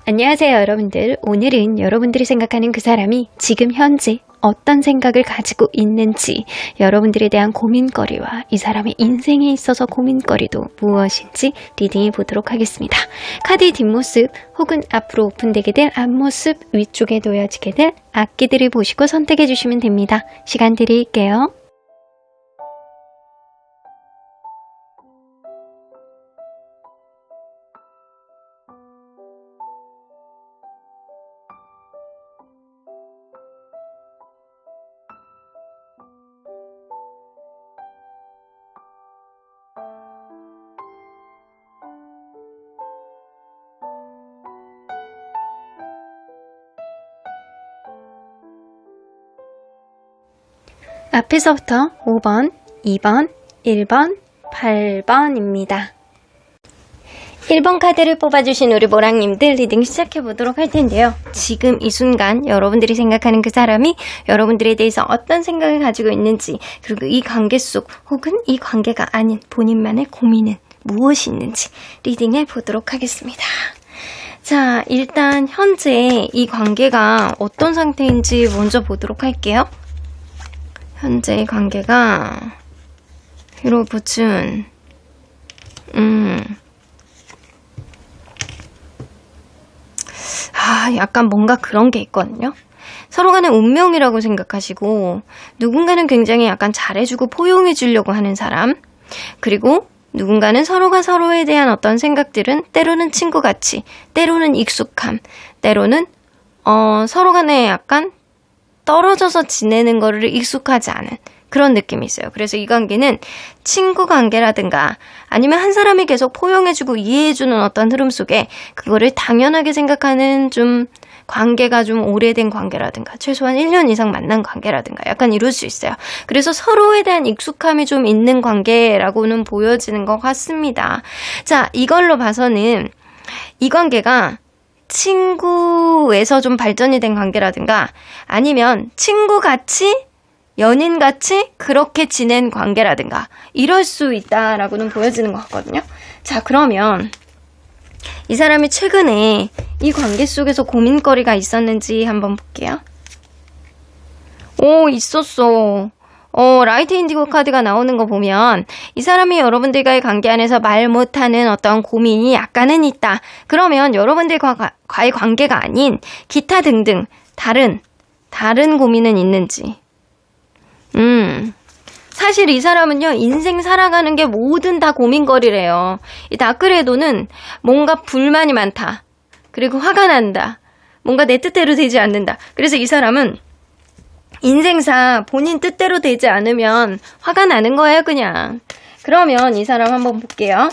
안녕하세요, 여러분들. 오늘은 여러분들이 생각하는 그 사람이 지금 현재 어떤 생각을 가지고 있는지, 여러분들에 대한 고민거리와 이 사람의 인생에 있어서 고민거리도 무엇인지 리딩해 보도록 하겠습니다. 카드의 뒷모습 혹은 앞으로 오픈되게 될 앞모습, 위쪽에 놓여지게 될 악기들을 보시고 선택해 주시면 됩니다. 시간 드릴게요. 앞에서부터 5번, 2번, 1번, 8번입니다. 1번 카드를 뽑아주신 우리 모랑님들 리딩 시작해보도록 할 텐데요. 지금 이 순간 여러분들이 생각하는 그 사람이 여러분들에 대해서 어떤 생각을 가지고 있는지, 그리고 이 관계 속 혹은 이 관계가 아닌 본인만의 고민은 무엇이 있는지 리딩해 보도록 하겠습니다. 자, 일단 현재 이 관계가 어떤 상태인지 먼저 보도록 할게요. 현재 이 관계가 히로부준 약간 뭔가 그런 게 있거든요. 서로 간의 운명이라고 생각하시고, 누군가는 굉장히 약간 잘해주고 포용해 주려고 하는 사람, 그리고 누군가는 서로가 서로에 대한 어떤 생각들은 때로는 친구같이, 때로는 익숙함, 때로는 서로 간에 약간 떨어져서 지내는 거를 익숙하지 않은 그런 느낌이 있어요. 그래서 이 관계는 친구 관계라든가 아니면 한 사람이 계속 포용해주고 이해해주는 어떤 흐름 속에 그거를 당연하게 생각하는 좀 관계가 좀 오래된 관계라든가 최소한 1년 이상 만난 관계라든가 약간 이럴 수 있어요. 그래서 서로에 대한 익숙함이 좀 있는 관계라고는 보여지는 것 같습니다. 자, 이걸로 봐서는 이 관계가 친구에서 좀 발전이 된 관계라든가 아니면 친구같이 연인같이 그렇게 지낸 관계라든가 이럴 수 있다라고는 보여지는 것 같거든요. 자, 그러면 이 사람이 최근에 이 관계 속에서 고민거리가 있었는지 한번 볼게요. 오, 있었어. 라이트 인디고 카드가 나오는 거 보면 이 사람이 여러분들과의 관계 안에서 말 못하는 어떤 고민이 약간은 있다. 그러면 여러분들과의 관계가 아닌 기타 등등 다른 고민은 있는지. 사실 이 사람은요, 인생 살아가는 게 뭐든 다 고민거리래요. 이 다크레도는 뭔가 불만이 많다. 그리고 화가 난다. 뭔가 내 뜻대로 되지 않는다. 그래서 이 사람은 인생사 본인 뜻대로 되지 않으면 화가 나는 거예요, 그냥. 그러면 이 사람 한번 볼게요.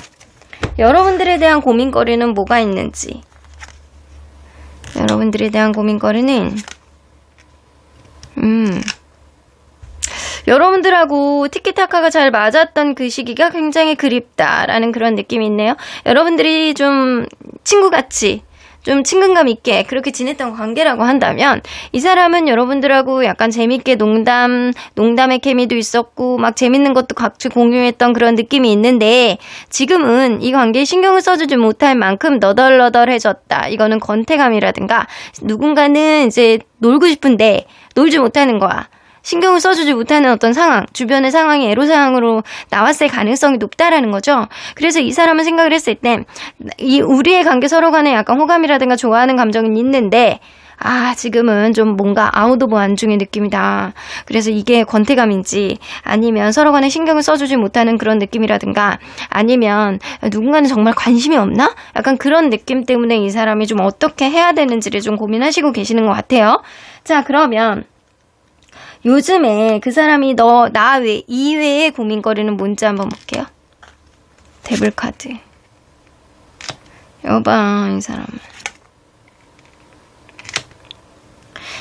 여러분들에 대한 고민거리는 뭐가 있는지. 여러분들에 대한 고민거리는 여러분들하고 티키타카가 잘 맞았던 그 시기가 굉장히 그립다라는 그런 느낌이 있네요. 여러분들이 좀 친구같이 좀 친근감 있게 그렇게 지냈던 관계라고 한다면 이 사람은 여러분들하고 약간 재밌게 농담의 케미도 있었고 막 재밌는 것도 같이 공유했던 그런 느낌이 있는데 지금은 이 관계에 신경을 써주지 못할 만큼 너덜너덜해졌다. 이거는 권태감이라든가 누군가는 이제 놀고 싶은데 놀지 못하는 거야. 신경을 써주지 못하는 어떤 상황, 주변의 상황이 애로사항으로 나왔을 가능성이 높다라는 거죠. 그래서 이 사람은 생각을 했을 때 우리의 관계 서로 간에 약간 호감이라든가 좋아하는 감정은 있는데 지금은 좀 뭔가 아웃 오브 안중의 느낌이다. 그래서 이게 권태감인지 아니면 서로 간에 신경을 써주지 못하는 그런 느낌이라든가 아니면 누군가는 정말 관심이 없나? 약간 그런 느낌 때문에 이 사람이 좀 어떻게 해야 되는지를 좀 고민하시고 계시는 것 같아요. 자, 그러면 요즘에 그 사람이 나 이외의 고민거리는 뭔지 한번 볼게요. 데블 카드. 여봐,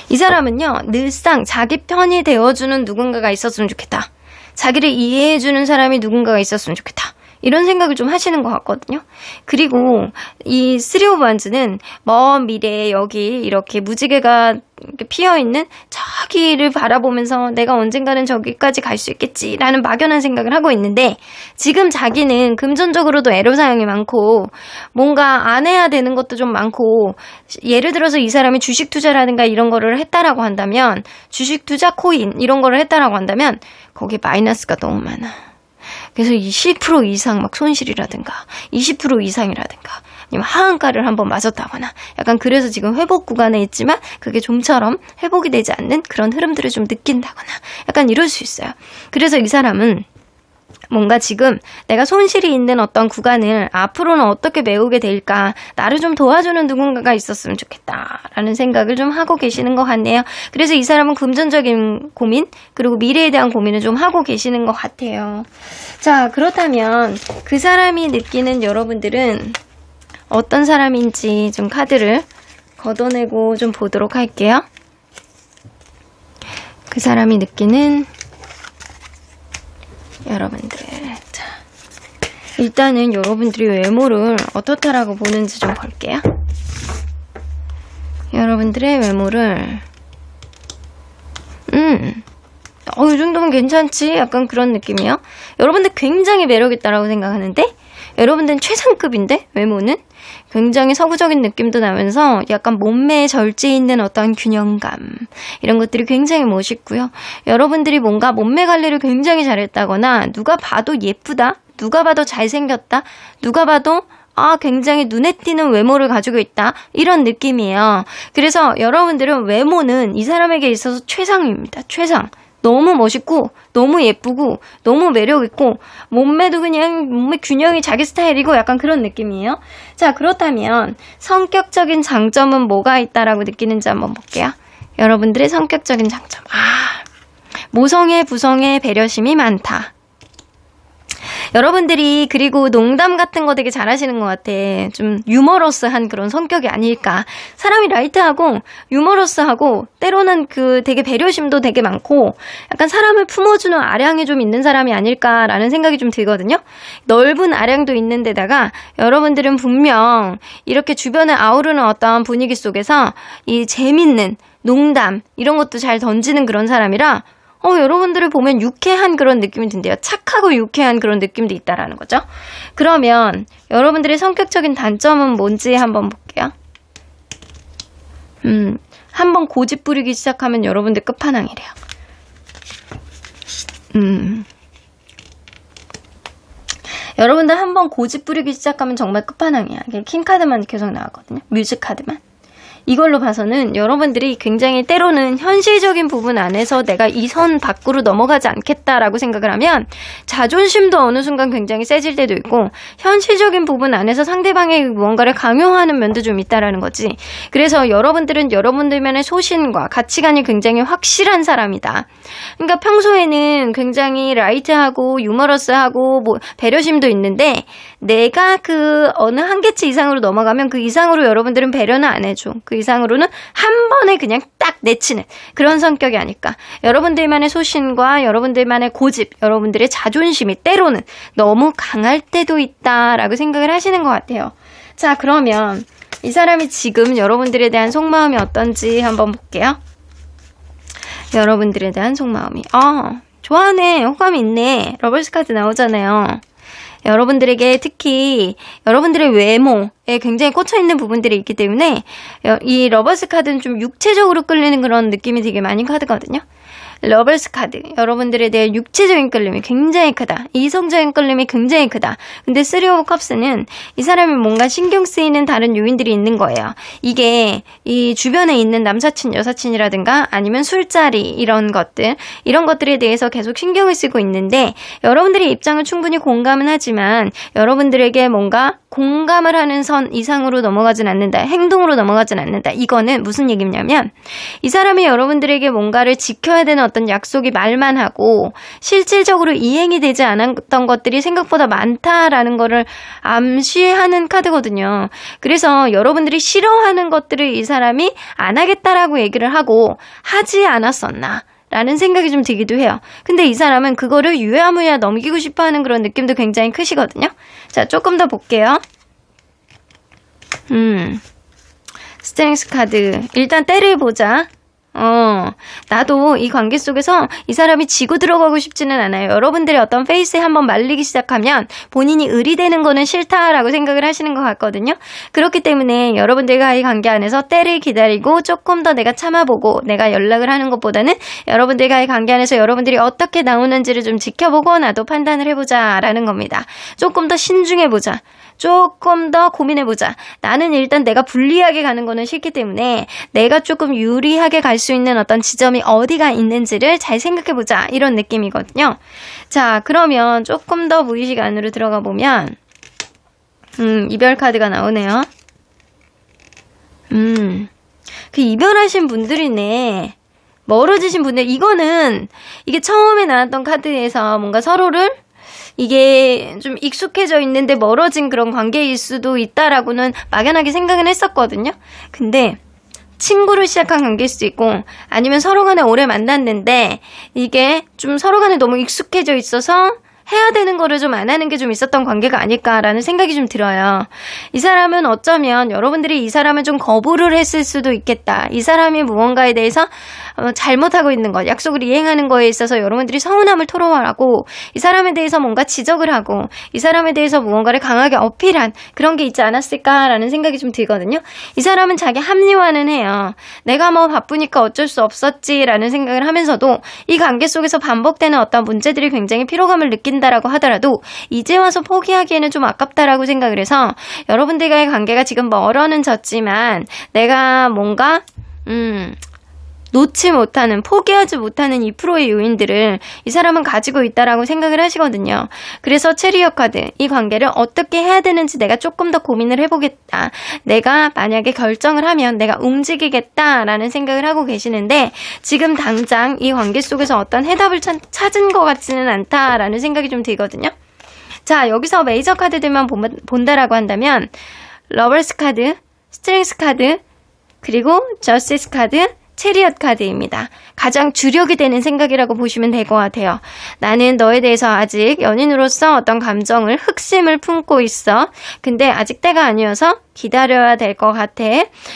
이 사람은요, 늘상 자기 편이 되어주는 누군가가 있었으면 좋겠다. 자기를 이해해주는 사람이 누군가가 있었으면 좋겠다. 이런 생각을 좀 하시는 것 같거든요. 그리고 이 쓰리 오브 원즈는 먼 미래에 여기 이렇게 무지개가 이렇게 피어있는 저기를 바라보면서 내가 언젠가는 저기까지 갈 수 있겠지라는 막연한 생각을 하고 있는데, 지금 자기는 금전적으로도 애로사항이 많고 뭔가 안 해야 되는 것도 좀 많고, 예를 들어서 이 사람이 주식 투자라든가 이런 거를 했다라고 한다면, 주식 투자 코인 이런 거를 했다라고 한다면 거기에 마이너스가 너무 많아. 그래서 10% 이상 막 손실이라든가 20% 이상이라든가 아니면 하한가를 한번 맞았다거나, 약간 그래서 지금 회복 구간에 있지만 그게 좀처럼 회복이 되지 않는 그런 흐름들을 좀 느낀다거나 약간 이럴 수 있어요. 그래서 이 사람은 뭔가 지금 내가 손실이 있는 어떤 구간을 앞으로는 어떻게 메우게 될까, 나를 좀 도와주는 누군가가 있었으면 좋겠다라는 생각을 좀 하고 계시는 것 같네요. 그래서 이 사람은 금전적인 고민, 그리고 미래에 대한 고민을 좀 하고 계시는 것 같아요. 자, 그렇다면 그 사람이 느끼는 여러분들은 어떤 사람인지 좀 카드를 걷어내고 좀 보도록 할게요. 그 사람이 느끼는 여러분들. 자, 일단은 여러분들이 외모를 어떻다라고 보는지 좀 볼게요. 여러분들의 외모를 이 정도면 괜찮지? 약간 그런 느낌이요. 여러분들 굉장히 매력있다라고 생각하는데, 여러분들은 최상급인데 외모는 굉장히 서구적인 느낌도 나면서 약간 몸매에 절제 있는 어떤 균형감, 이런 것들이 굉장히 멋있고요. 여러분들이 뭔가 몸매 관리를 굉장히 잘했다거나, 누가 봐도 예쁘다, 누가 봐도 잘생겼다, 누가 봐도 굉장히 눈에 띄는 외모를 가지고 있다, 이런 느낌이에요. 그래서 여러분들은 외모는 이 사람에게 있어서 최상입니다. 최상. 너무 멋있고 너무 예쁘고 너무 매력있고, 몸매도 그냥 몸매 균형이 자기 스타일이고 약간 그런 느낌이에요. 자, 그렇다면 성격적인 장점은 뭐가 있다라고 느끼는지 한번 볼게요. 여러분들의 성격적인 장점. 모성애 부성애 배려심이 많다. 여러분들이 그리고 농담 같은 거 되게 잘하시는 것 같아. 좀 유머러스한 그런 성격이 아닐까. 사람이 라이트하고 유머러스하고 때로는 그 되게 배려심도 되게 많고 약간 사람을 품어주는 아량이 좀 있는 사람이 아닐까라는 생각이 좀 들거든요. 넓은 아량도 있는 데다가 여러분들은 분명 이렇게 주변에 아우르는 어떤 분위기 속에서 이 재밌는 농담 이런 것도 잘 던지는 그런 사람이라 여러분들을 보면 유쾌한 그런 느낌이 든대요. 착하고 유쾌한 그런 느낌도 있다라는 거죠. 그러면 여러분들의 성격적인 단점은 뭔지 한번 볼게요. 한번 고집 부리기 시작하면 여러분들 끝판왕이래요. 여러분들 한번 고집 부리기 시작하면 정말 끝판왕이야. 킹 카드만 계속 나왔거든요. 뮤직 카드만. 이걸로 봐서는 여러분들이 굉장히 때로는 현실적인 부분 안에서 내가 이 선 밖으로 넘어가지 않겠다라고 생각을 하면 자존심도 어느 순간 굉장히 세질 때도 있고, 현실적인 부분 안에서 상대방의 무언가를 강요하는 면도 좀 있다라는 거지. 그래서 여러분들은 여러분들만의 소신과 가치관이 굉장히 확실한 사람이다. 그러니까 평소에는 굉장히 라이트하고 유머러스하고 배려심도 있는데, 내가 그 어느 한계치 이상으로 넘어가면 그 이상으로 여러분들은 배려는 안 해줘. 그 이상으로는 한 번에 그냥 딱 내치는 그런 성격이 아닐까. 여러분들만의 소신과 여러분들만의 고집, 여러분들의 자존심이 때로는 너무 강할 때도 있다라고 생각을 하시는 것 같아요. 자, 그러면 이 사람이 지금 여러분들에 대한 속마음이 어떤지 한번 볼게요. 여러분들에 대한 속마음이 좋아하네, 호감이 있네, 러버스 카드 나오잖아요. 여러분들에게 특히 여러분들의 외모에 굉장히 꽂혀있는 부분들이 있기 때문에 이 러버스 카드는 좀 육체적으로 끌리는 그런 느낌이 되게 많이 카드거든요. 러버스 카드, 여러분들에 대한 육체적인 끌림이 굉장히 크다. 이성적인 끌림이 굉장히 크다. 근데 쓰리 오브 컵스는 이 사람이 뭔가 신경 쓰이는 다른 요인들이 있는 거예요. 이게 이 주변에 있는 남사친, 여사친이라든가 아니면 술자리 이런 것들에 대해서 계속 신경을 쓰고 있는데, 여러분들의 입장을 충분히 공감은 하지만 여러분들에게 뭔가 공감을 하는 선 이상으로 넘어가진 않는다. 행동으로 넘어가진 않는다. 이거는 무슨 얘기냐면, 이 사람이 여러분들에게 뭔가를 지켜야 되는 어떤 약속이 말만 하고 실질적으로 이행이 되지 않았던 것들이 생각보다 많다라는 거를 암시하는 카드거든요. 그래서 여러분들이 싫어하는 것들을 이 사람이 안 하겠다라고 얘기를 하고 하지 않았었나, 라는 생각이 좀 들기도 해요. 근데 이 사람은 그거를 유야무야 넘기고 싶어 하는 그런 느낌도 굉장히 크시거든요. 자, 조금 더 볼게요. 스트렝스 카드. 일단 때를 보자. 나도 이 관계 속에서 이 사람이 지고 들어가고 싶지는 않아요. 여러분들이 어떤 페이스에 한번 말리기 시작하면 본인이 의리되는 거는 싫다라고 생각을 하시는 것 같거든요. 그렇기 때문에 여러분들과 이 관계 안에서 때를 기다리고 조금 더 내가 참아보고 내가 연락을 하는 것보다는 여러분들과 이 관계 안에서 여러분들이 어떻게 나오는지를 좀 지켜보고 나도 판단을 해보자 라는 겁니다. 조금 더 신중해보자. 조금 더 고민해보자. 나는 일단 내가 불리하게 가는 거는 싫기 때문에 내가 조금 유리하게 갈 수 있는 어떤 지점이 어디가 있는지를 잘 생각해보자. 이런 느낌이거든요. 자, 그러면 조금 더 무의식 안으로 들어가 보면 이별 카드가 나오네요. 그 이별하신 분들이네. 멀어지신 분들, 이게 처음에 나왔던 카드에서 뭔가 서로를 이게 좀 익숙해져 있는데 멀어진 그런 관계일 수도 있다라고는 막연하게 생각은 했었거든요. 근데 친구로 시작한 관계일 수도 있고 아니면 서로 간에 오래 만났는데 이게 좀 서로 간에 너무 익숙해져 있어서 해야 되는 거를 좀 안 하는 게 좀 있었던 관계가 아닐까라는 생각이 좀 들어요. 이 사람은 어쩌면 여러분들이 이 사람을 좀 거부를 했을 수도 있겠다. 이 사람이 무언가에 대해서 잘못하고 있는 것, 약속을 이행하는 거에 있어서 여러분들이 서운함을 토로하고 이 사람에 대해서 뭔가 지적을 하고 이 사람에 대해서 무언가를 강하게 어필한 그런 게 있지 않았을까라는 생각이 좀 들거든요. 이 사람은 자기 합리화는 해요. 내가 뭐 바쁘니까 어쩔 수 없었지라는 생각을 하면서도 이 관계 속에서 반복되는 어떤 문제들이 굉장히 피로감을 느낀다라고 하더라도 이제 와서 포기하기에는 좀 아깝다라고 생각을 해서 여러분들과의 관계가 지금 멀어는 졌지만 내가 뭔가 놓지 못하는, 포기하지 못하는 2%의 요인들을 이 사람은 가지고 있다라고 생각을 하시거든요. 그래서 체리엇 카드, 이 관계를 어떻게 해야 되는지 내가 조금 더 고민을 해보겠다. 내가 만약에 결정을 하면 내가 움직이겠다라는 생각을 하고 계시는데 지금 당장 이 관계 속에서 어떤 해답을 찾은 것 같지는 않다라는 생각이 좀 들거든요. 자, 여기서 메이저 카드들만 본다라고 한다면 러버스 카드, 스트렝스 카드, 그리고 저스티스 카드, 체리엇 카드입니다. 가장 주력이 되는 생각이라고 보시면 될 것 같아요. 나는 너에 대해서 아직 연인으로서 어떤 감정을, 흑심을 품고 있어. 근데 아직 때가 아니어서 기다려야 될 것 같아.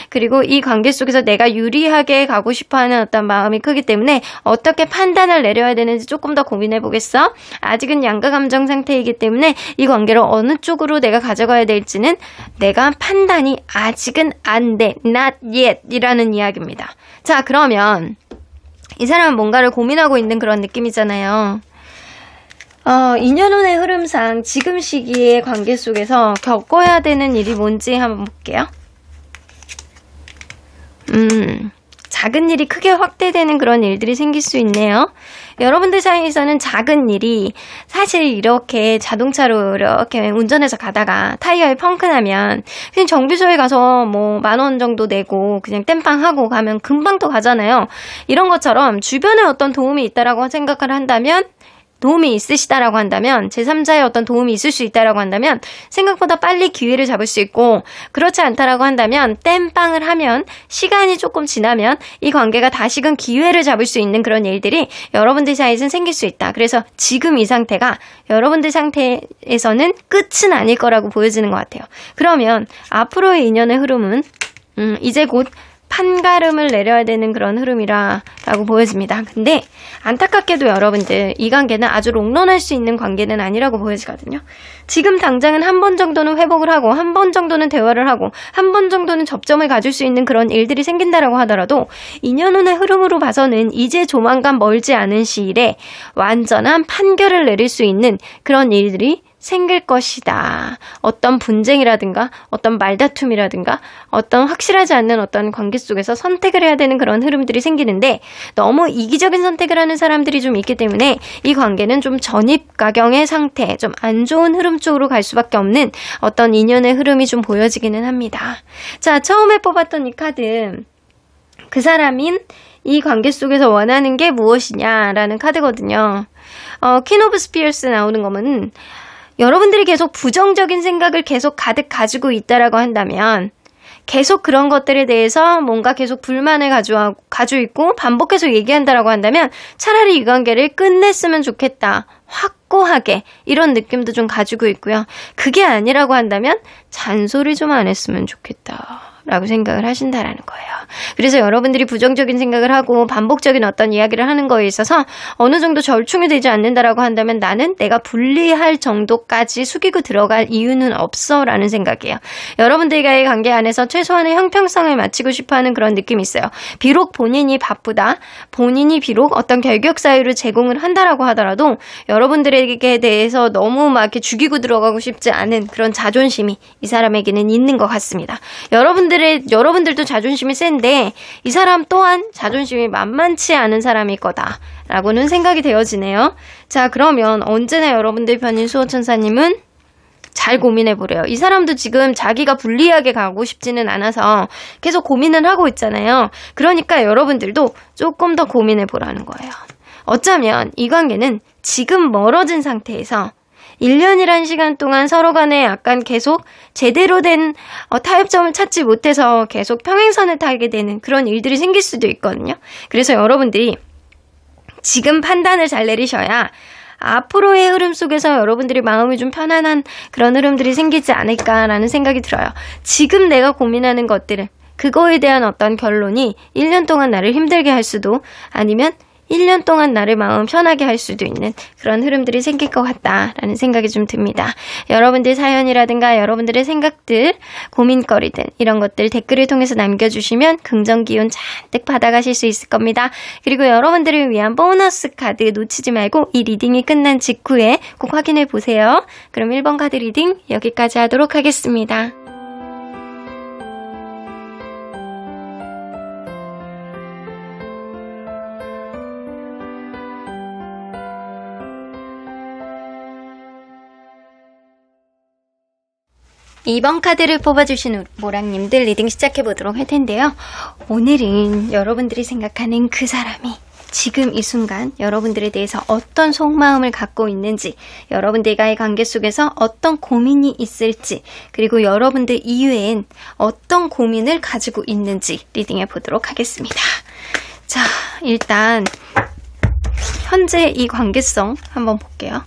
그리고 이 관계 속에서 내가 유리하게 가고 싶어하는 어떤 마음이 크기 때문에 어떻게 판단을 내려야 되는지 조금 더 고민해 보겠어. 아직은 양가 감정 상태이기 때문에 이 관계를 어느 쪽으로 내가 가져가야 될지는 내가 판단이 아직은 안 돼. Not yet 이라는 이야기입니다. 자, 그러면 이 사람은 뭔가를 고민하고 있는 그런 느낌이잖아요. 2년 후의 흐름상 지금 시기의 관계 속에서 겪어야 되는 일이 뭔지 한번 볼게요. 작은 일이 크게 확대되는 그런 일들이 생길 수 있네요. 여러분들 사이에서는 작은 일이 사실 이렇게 자동차로 이렇게 운전해서 가다가 타이어에 펑크 나면 그냥 정비소에 가서 뭐 10,000원 정도 내고 그냥 땜빵하고 가면 금방 또 가잖아요. 이런 것처럼 주변에 어떤 도움이 있다라고 생각을 한다면, 도움이 있으시다라고 한다면, 제3자의 어떤 도움이 있을 수 있다라고 한다면 생각보다 빨리 기회를 잡을 수 있고, 그렇지 않다라고 한다면 땜빵을 하면 시간이 조금 지나면 이 관계가 다시금 기회를 잡을 수 있는 그런 일들이 여러분들 사이에서는 생길 수 있다. 그래서 지금 이 상태가 여러분들 상태에서는 끝은 아닐 거라고 보여지는 것 같아요. 그러면 앞으로의 인연의 흐름은 이제 곧 판가름을 내려야 되는 그런 흐름이라고 보여집니다. 근데 안타깝게도 여러분들 이 관계는 아주 롱런할 수 있는 관계는 아니라고 보여지거든요. 지금 당장은 한 번 정도는 회복을 하고 한 번 정도는 대화를 하고 한 번 정도는 접점을 가질 수 있는 그런 일들이 생긴다라고 하더라도 2년 후의 흐름으로 봐서는 이제 조만간 멀지 않은 시일에 완전한 판결을 내릴 수 있는 그런 일들이 생길 것이다. 어떤 분쟁이라든가 어떤 말다툼이라든가 어떤 확실하지 않는 어떤 관계 속에서 선택을 해야 되는 그런 흐름들이 생기는데 너무 이기적인 선택을 하는 사람들이 좀 있기 때문에 이 관계는 좀 전입가경의 상태, 좀 안 좋은 흐름 쪽으로 갈 수밖에 없는 어떤 인연의 흐름이 좀 보여지기는 합니다. 자, 처음에 뽑았던 이 카드, 그 사람인 이 관계 속에서 원하는 게 무엇이냐라는 카드거든요. 퀸 오브 스피어스 나오는 거면 여러분들이 계속 부정적인 생각을 계속 가득 가지고 있다라고 한다면 계속 그런 것들에 대해서 뭔가 계속 불만을 가지고 있고 반복해서 얘기한다라고 한다면 차라리 이 관계를 끝냈으면 좋겠다. 확고하게 이런 느낌도 좀 가지고 있고요. 그게 아니라고 한다면 잔소리 좀 안 했으면 좋겠다. 라고 생각을 하신다라는 거예요. 그래서 여러분들이 부정적인 생각을 하고 반복적인 어떤 이야기를 하는 거에 있어서 어느 정도 절충이 되지 않는다라고 한다면 나는 내가 불리할 정도까지 숙이고 들어갈 이유는 없어 라는 생각이에요. 여러분들과의 관계 안에서 최소한의 형평성을 맞추고 싶어하는 그런 느낌이 있어요. 비록 본인이 바쁘다, 본인이 비록 어떤 결격 사유를 제공을 한다라고 하더라도 여러분들에게 대해서 너무 막 이렇게 죽이고 들어가고 싶지 않은 그런 자존심이 이 사람에게는 있는 것 같습니다. 여러분들도 자존심이 센데 이 사람 또한 자존심이 만만치 않은 사람일 거다라고는 생각이 되어지네요. 자, 그러면 언제나 여러분들 편인 수호천사님은 잘 고민해보래요. 이 사람도 지금 자기가 불리하게 가고 싶지는 않아서 계속 고민을 하고 있잖아요. 그러니까 여러분들도 조금 더 고민해보라는 거예요. 어쩌면 이 관계는 지금 멀어진 상태에서 1년이란 시간 동안 서로 간에 약간 계속 제대로 된 타협점을 찾지 못해서 계속 평행선을 타게 되는 그런 일들이 생길 수도 있거든요. 그래서 여러분들이 지금 판단을 잘 내리셔야 앞으로의 흐름 속에서 여러분들이 마음이 좀 편안한 그런 흐름들이 생기지 않을까라는 생각이 들어요. 지금 내가 고민하는 것들은 그거에 대한 어떤 결론이 1년 동안 나를 힘들게 할 수도 아니면 1년 동안 나를 마음 편하게 할 수도 있는 그런 흐름들이 생길 것 같다라는 생각이 좀 듭니다. 여러분들 사연이라든가 여러분들의 생각들, 고민거리들 이런 것들 댓글을 통해서 남겨주시면 긍정 기운 잔뜩 받아가실 수 있을 겁니다. 그리고 여러분들을 위한 보너스 카드 놓치지 말고 이 리딩이 끝난 직후에 꼭 확인해 보세요. 그럼 1번 카드 리딩 여기까지 하도록 하겠습니다. 이번 카드를 뽑아주신 모랑님들 리딩 시작해보도록 할 텐데요. 오늘은 여러분들이 생각하는 그 사람이 지금 이 순간 여러분들에 대해서 어떤 속마음을 갖고 있는지, 여러분들과의 관계 속에서 어떤 고민이 있을지, 그리고 여러분들 이외엔 어떤 고민을 가지고 있는지 리딩해보도록 하겠습니다. 자, 일단 현재 이 관계성 한번 볼게요.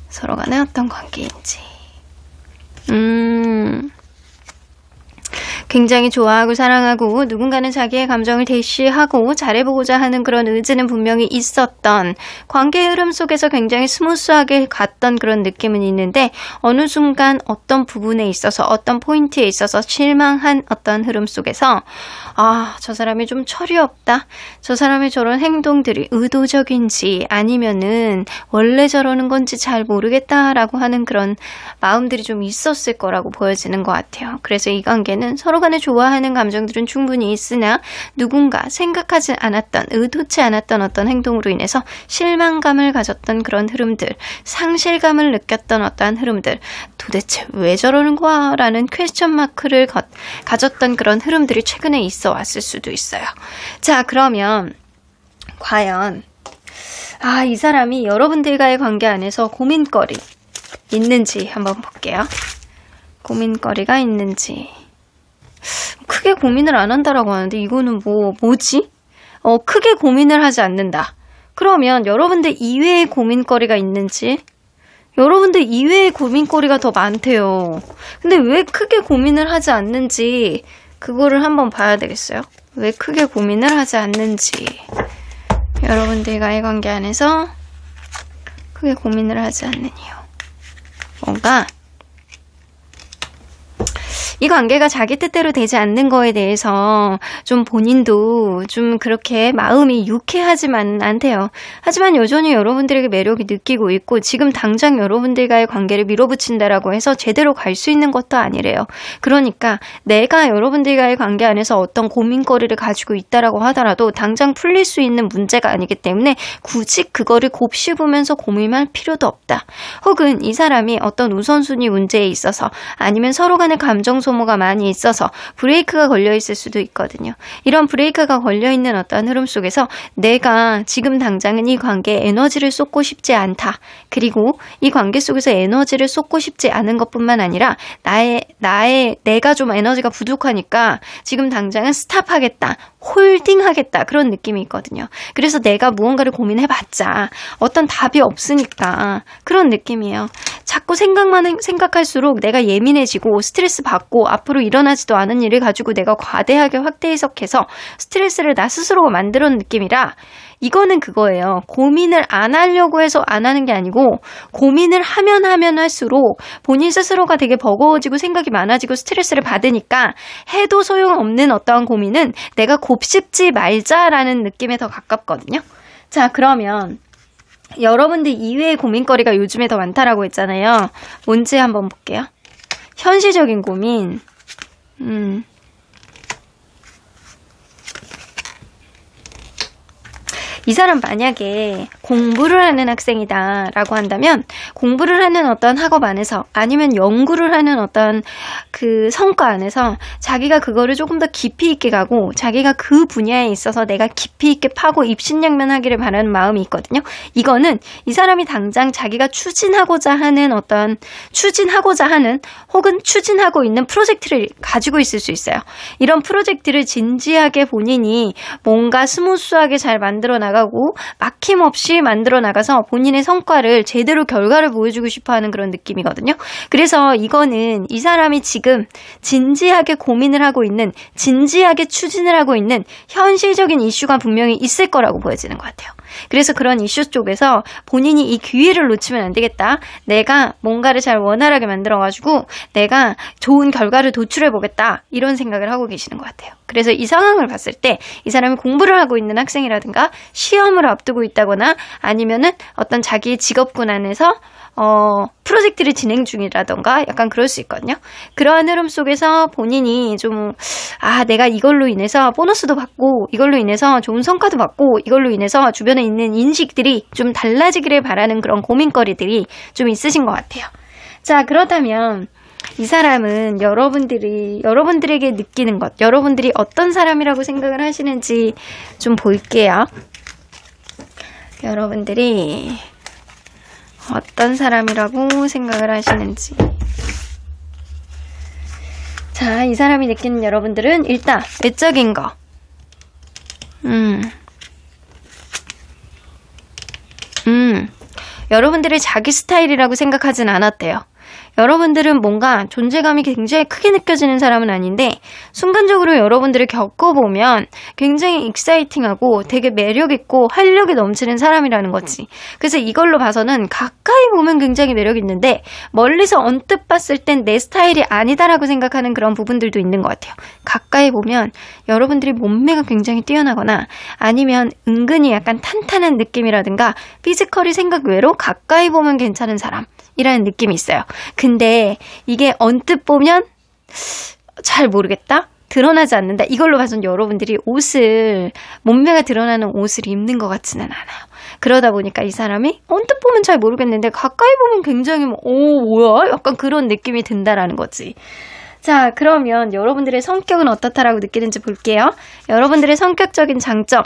서로 간에 어떤 관계인지. 굉장히 좋아하고 사랑하고 누군가는 자기의 감정을 대시하고 잘해보고자 하는 그런 의지는 분명히 있었던 관계의 흐름 속에서 굉장히 스무스하게 갔던 그런 느낌은 있는데 어느 순간 어떤 부분에 있어서 어떤 포인트에 있어서 실망한 어떤 흐름 속에서 저 사람이 좀 철이 없다. 저 사람의 저런 행동들이 의도적인지 아니면은 원래 저러는 건지 잘 모르겠다라고 하는 그런 마음들이 좀 있었을 거라고 보여지는 것 같아요. 그래서 이 관계는 서로 간에 좋아하는 감정들은 충분히 있으나 누군가 생각하지 않았던, 의도치 않았던 어떤 행동으로 인해서 실망감을 가졌던 그런 흐름들, 상실감을 느꼈던 어떠한 흐름들, 도대체 왜 저러는 거야? 라는 퀘스천 마크를 가졌던 그런 흐름들이 최근에 있어 왔을 수도 있어요. 자, 그러면 과연 이 사람이 여러분들과의 관계 안에서 고민거리 있는지 한번 볼게요. 고민거리가 있는지. 크게 고민을 안 한다라고 하는데 이거는 뭐지? 크게 고민을 하지 않는다. 그러면 여러분들 이외의 고민거리가 있는지, 여러분들 이외의 고민거리가 더 많대요. 근데 왜 크게 고민을 하지 않는지 그거를 한번 봐야 되겠어요. 왜 크게 고민을 하지 않는지. 여러분들과의 관계 안에서 크게 고민을 하지 않는 이유. 뭔가 이 관계가 자기 뜻대로 되지 않는 거에 대해서 좀 본인도 좀 그렇게 마음이 유쾌하지만 않대요. 하지만 여전히 여러분들에게 매력이 느끼고 있고 지금 당장 여러분들과의 관계를 밀어붙인다라고 해서 제대로 갈 수 있는 것도 아니래요. 그러니까 내가 여러분들과의 관계 안에서 어떤 고민거리를 가지고 있다라고 하더라도 당장 풀릴 수 있는 문제가 아니기 때문에 굳이 그거를 곱씹으면서 고민할 필요도 없다. 혹은 이 사람이 어떤 우선순위 문제에 있어서 아니면 서로 간의 감정 소모가 많이 있어서 브레이크가 걸려 있을 수도 있거든요. 이런 브레이크가 걸려 있는 어떤 흐름 속에서 내가 지금 당장은 이 관계에 에너지를 쏟고 싶지 않다. 그리고 이 관계 속에서 에너지를 쏟고 싶지 않은 것뿐만 아니라 내가 좀 에너지가 부족하니까 지금 당장은 스탑하겠다. 홀딩하겠다. 그런 느낌이 있거든요. 그래서 내가 무언가를 고민해봤자 어떤 답이 없으니까 그런 느낌이에요. 자꾸 생각할수록 내가 예민해지고 스트레스 받고 앞으로 일어나지도 않은 일을 가지고 내가 과대하게 확대 해석해서 스트레스를 나 스스로가 만들어 놓은 느낌이라 이거는 그거예요. 고민을 안 하려고 해서 안 하는 게 아니고 고민을 하면 할수록 본인 스스로가 되게 버거워지고 생각이 많아지고 스트레스를 받으니까 해도 소용없는 어떠한 고민은 내가 곱씹지 말자라는 느낌에 더 가깝거든요. 자, 그러면 여러분들 이외의 고민거리가 요즘에 더 많다라고 했잖아요. 뭔지 한번 볼게요. 현실적인 고민. 이 사람 만약에 공부를 하는 학생이다 라고 한다면 공부를 하는 어떤 학업 안에서 아니면 연구를 하는 어떤 그 성과 안에서 자기가 그거를 조금 더 깊이 있게 가고 자기가 그 분야에 있어서 내가 깊이 있게 파고 입신양면하기를 바라는 마음이 있거든요. 이거는 이 사람이 당장 자기가 추진하고자 하는 혹은 추진하고 있는 프로젝트를 가지고 있을 수 있어요. 이런 프로젝트를 진지하게 본인이 뭔가 스무스하게 잘 만들어 나가고 막힘없이 만들어 나가서 본인의 성과를 제대로 결과를 보여주고 싶어하는 그런 느낌이거든요. 그래서 이거는 이 사람이 지금 진지하게 고민을 하고 있는 진지하게 추진을 하고 있는 현실적인 이슈가 분명히 있을 거라고 보여지는 것 같아요. 그래서 그런 이슈 쪽에서 본인이 이 기회를 놓치면 안 되겠다. 내가 뭔가를 잘 원활하게 만들어가지고 내가 좋은 결과를 도출해보겠다. 이런 생각을 하고 계시는 것 같아요. 그래서 이 상황을 봤을 때 이 사람이 공부를 하고 있는 학생이라든가 시험을 앞두고 있다거나 아니면은 어떤 자기의 직업군 안에서 프로젝트를 진행 중이라던가 약간 그럴 수 있거든요. 그러한 흐름 속에서 본인이 좀 내가 이걸로 인해서 보너스도 받고 이걸로 인해서 좋은 성과도 받고 이걸로 인해서 주변에 있는 인식들이 좀 달라지기를 바라는 그런 고민거리들이 좀 있으신 것 같아요. 자, 그렇다면 이 사람은 여러분들에게 느끼는 것, 여러분들이 어떤 사람이라고 생각을 하시는지 좀 볼게요. 여러분들이 어떤 사람이라고 생각을 하시는지. 자, 이 사람이 느끼는 여러분들은 일단 외적인 거. 여러분들이 자기 스타일이라고 생각하진 않았대요. 여러분들은 뭔가 존재감이 굉장히 크게 느껴지는 사람은 아닌데 순간적으로 여러분들을 겪어보면 굉장히 익사이팅하고 되게 매력있고 활력이 넘치는 사람이라는 거지. 그래서 이걸로 봐서는 가까이 보면 굉장히 매력이 있는데 멀리서 언뜻 봤을 땐 내 스타일이 아니다라고 생각하는 그런 부분들도 있는 것 같아요. 가까이 보면 여러분들이 몸매가 굉장히 뛰어나거나 아니면 은근히 약간 탄탄한 느낌이라든가 피지컬이 생각 외로 가까이 보면 괜찮은 사람이라는 느낌이 있어요. 근데 이게 언뜻 보면 잘 모르겠다? 드러나지 않는다. 이걸로 봐서는 여러분들이 몸매가 드러나는 옷을 입는 것 같지는 않아요. 그러다 보니까 이 사람이 언뜻 보면 잘 모르겠는데 가까이 보면 굉장히 뭐야? 약간 그런 느낌이 든다라는 거지. 자, 그러면 여러분들의 성격은 어떻다라고 느끼는지 볼게요. 여러분들의 성격적인 장점.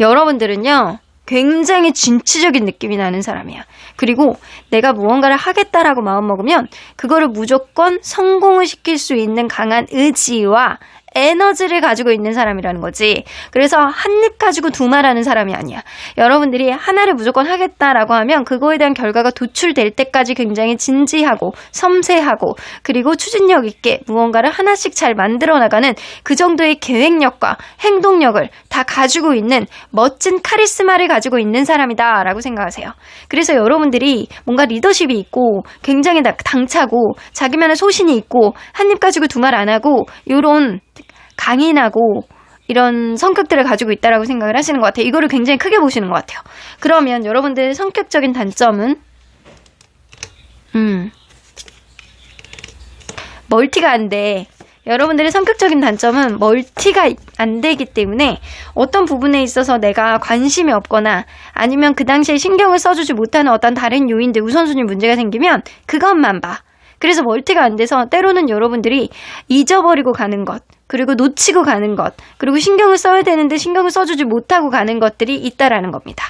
여러분들은요. 굉장히 진취적인 느낌이 나는 사람이야. 그리고 내가 무언가를 하겠다라고 마음먹으면 그거를 무조건 성공을 시킬 수 있는 강한 의지와 에너지를 가지고 있는 사람이라는 거지. 그래서 한 입 가지고 두 말하는 사람이 아니야. 여러분들이 하나를 무조건 하겠다라고 하면 그거에 대한 결과가 도출될 때까지 굉장히 진지하고 섬세하고 그리고 추진력 있게 무언가를 하나씩 잘 만들어 나가는 그 정도의 계획력과 행동력을 다 가지고 있는 멋진 카리스마를 가지고 있는 사람이다 라고 생각하세요. 그래서 여러분들이 뭔가 리더십이 있고 굉장히 당차고 자기만의 소신이 있고 한 입 가지고 두 말 안 하고 요런 강인하고 이런 성격들을 가지고 있다라고 생각을 하시는 것 같아요. 이거를 굉장히 크게 보시는 것 같아요. 그러면 여러분들의 성격적인 단점은 멀티가 안 돼. 여러분들의 성격적인 단점은 멀티가 안 되기 때문에 어떤 부분에 있어서 내가 관심이 없거나 아니면 그 당시에 신경을 써주지 못하는 어떤 다른 요인들, 우선순위 문제가 생기면 그것만 봐. 그래서 멀티가 안 돼서 때로는 여러분들이 잊어버리고 가는 것, 그리고 놓치고 가는 것, 그리고 신경을 써야 되는데 신경을 써주지 못하고 가는 것들이 있다라는 겁니다.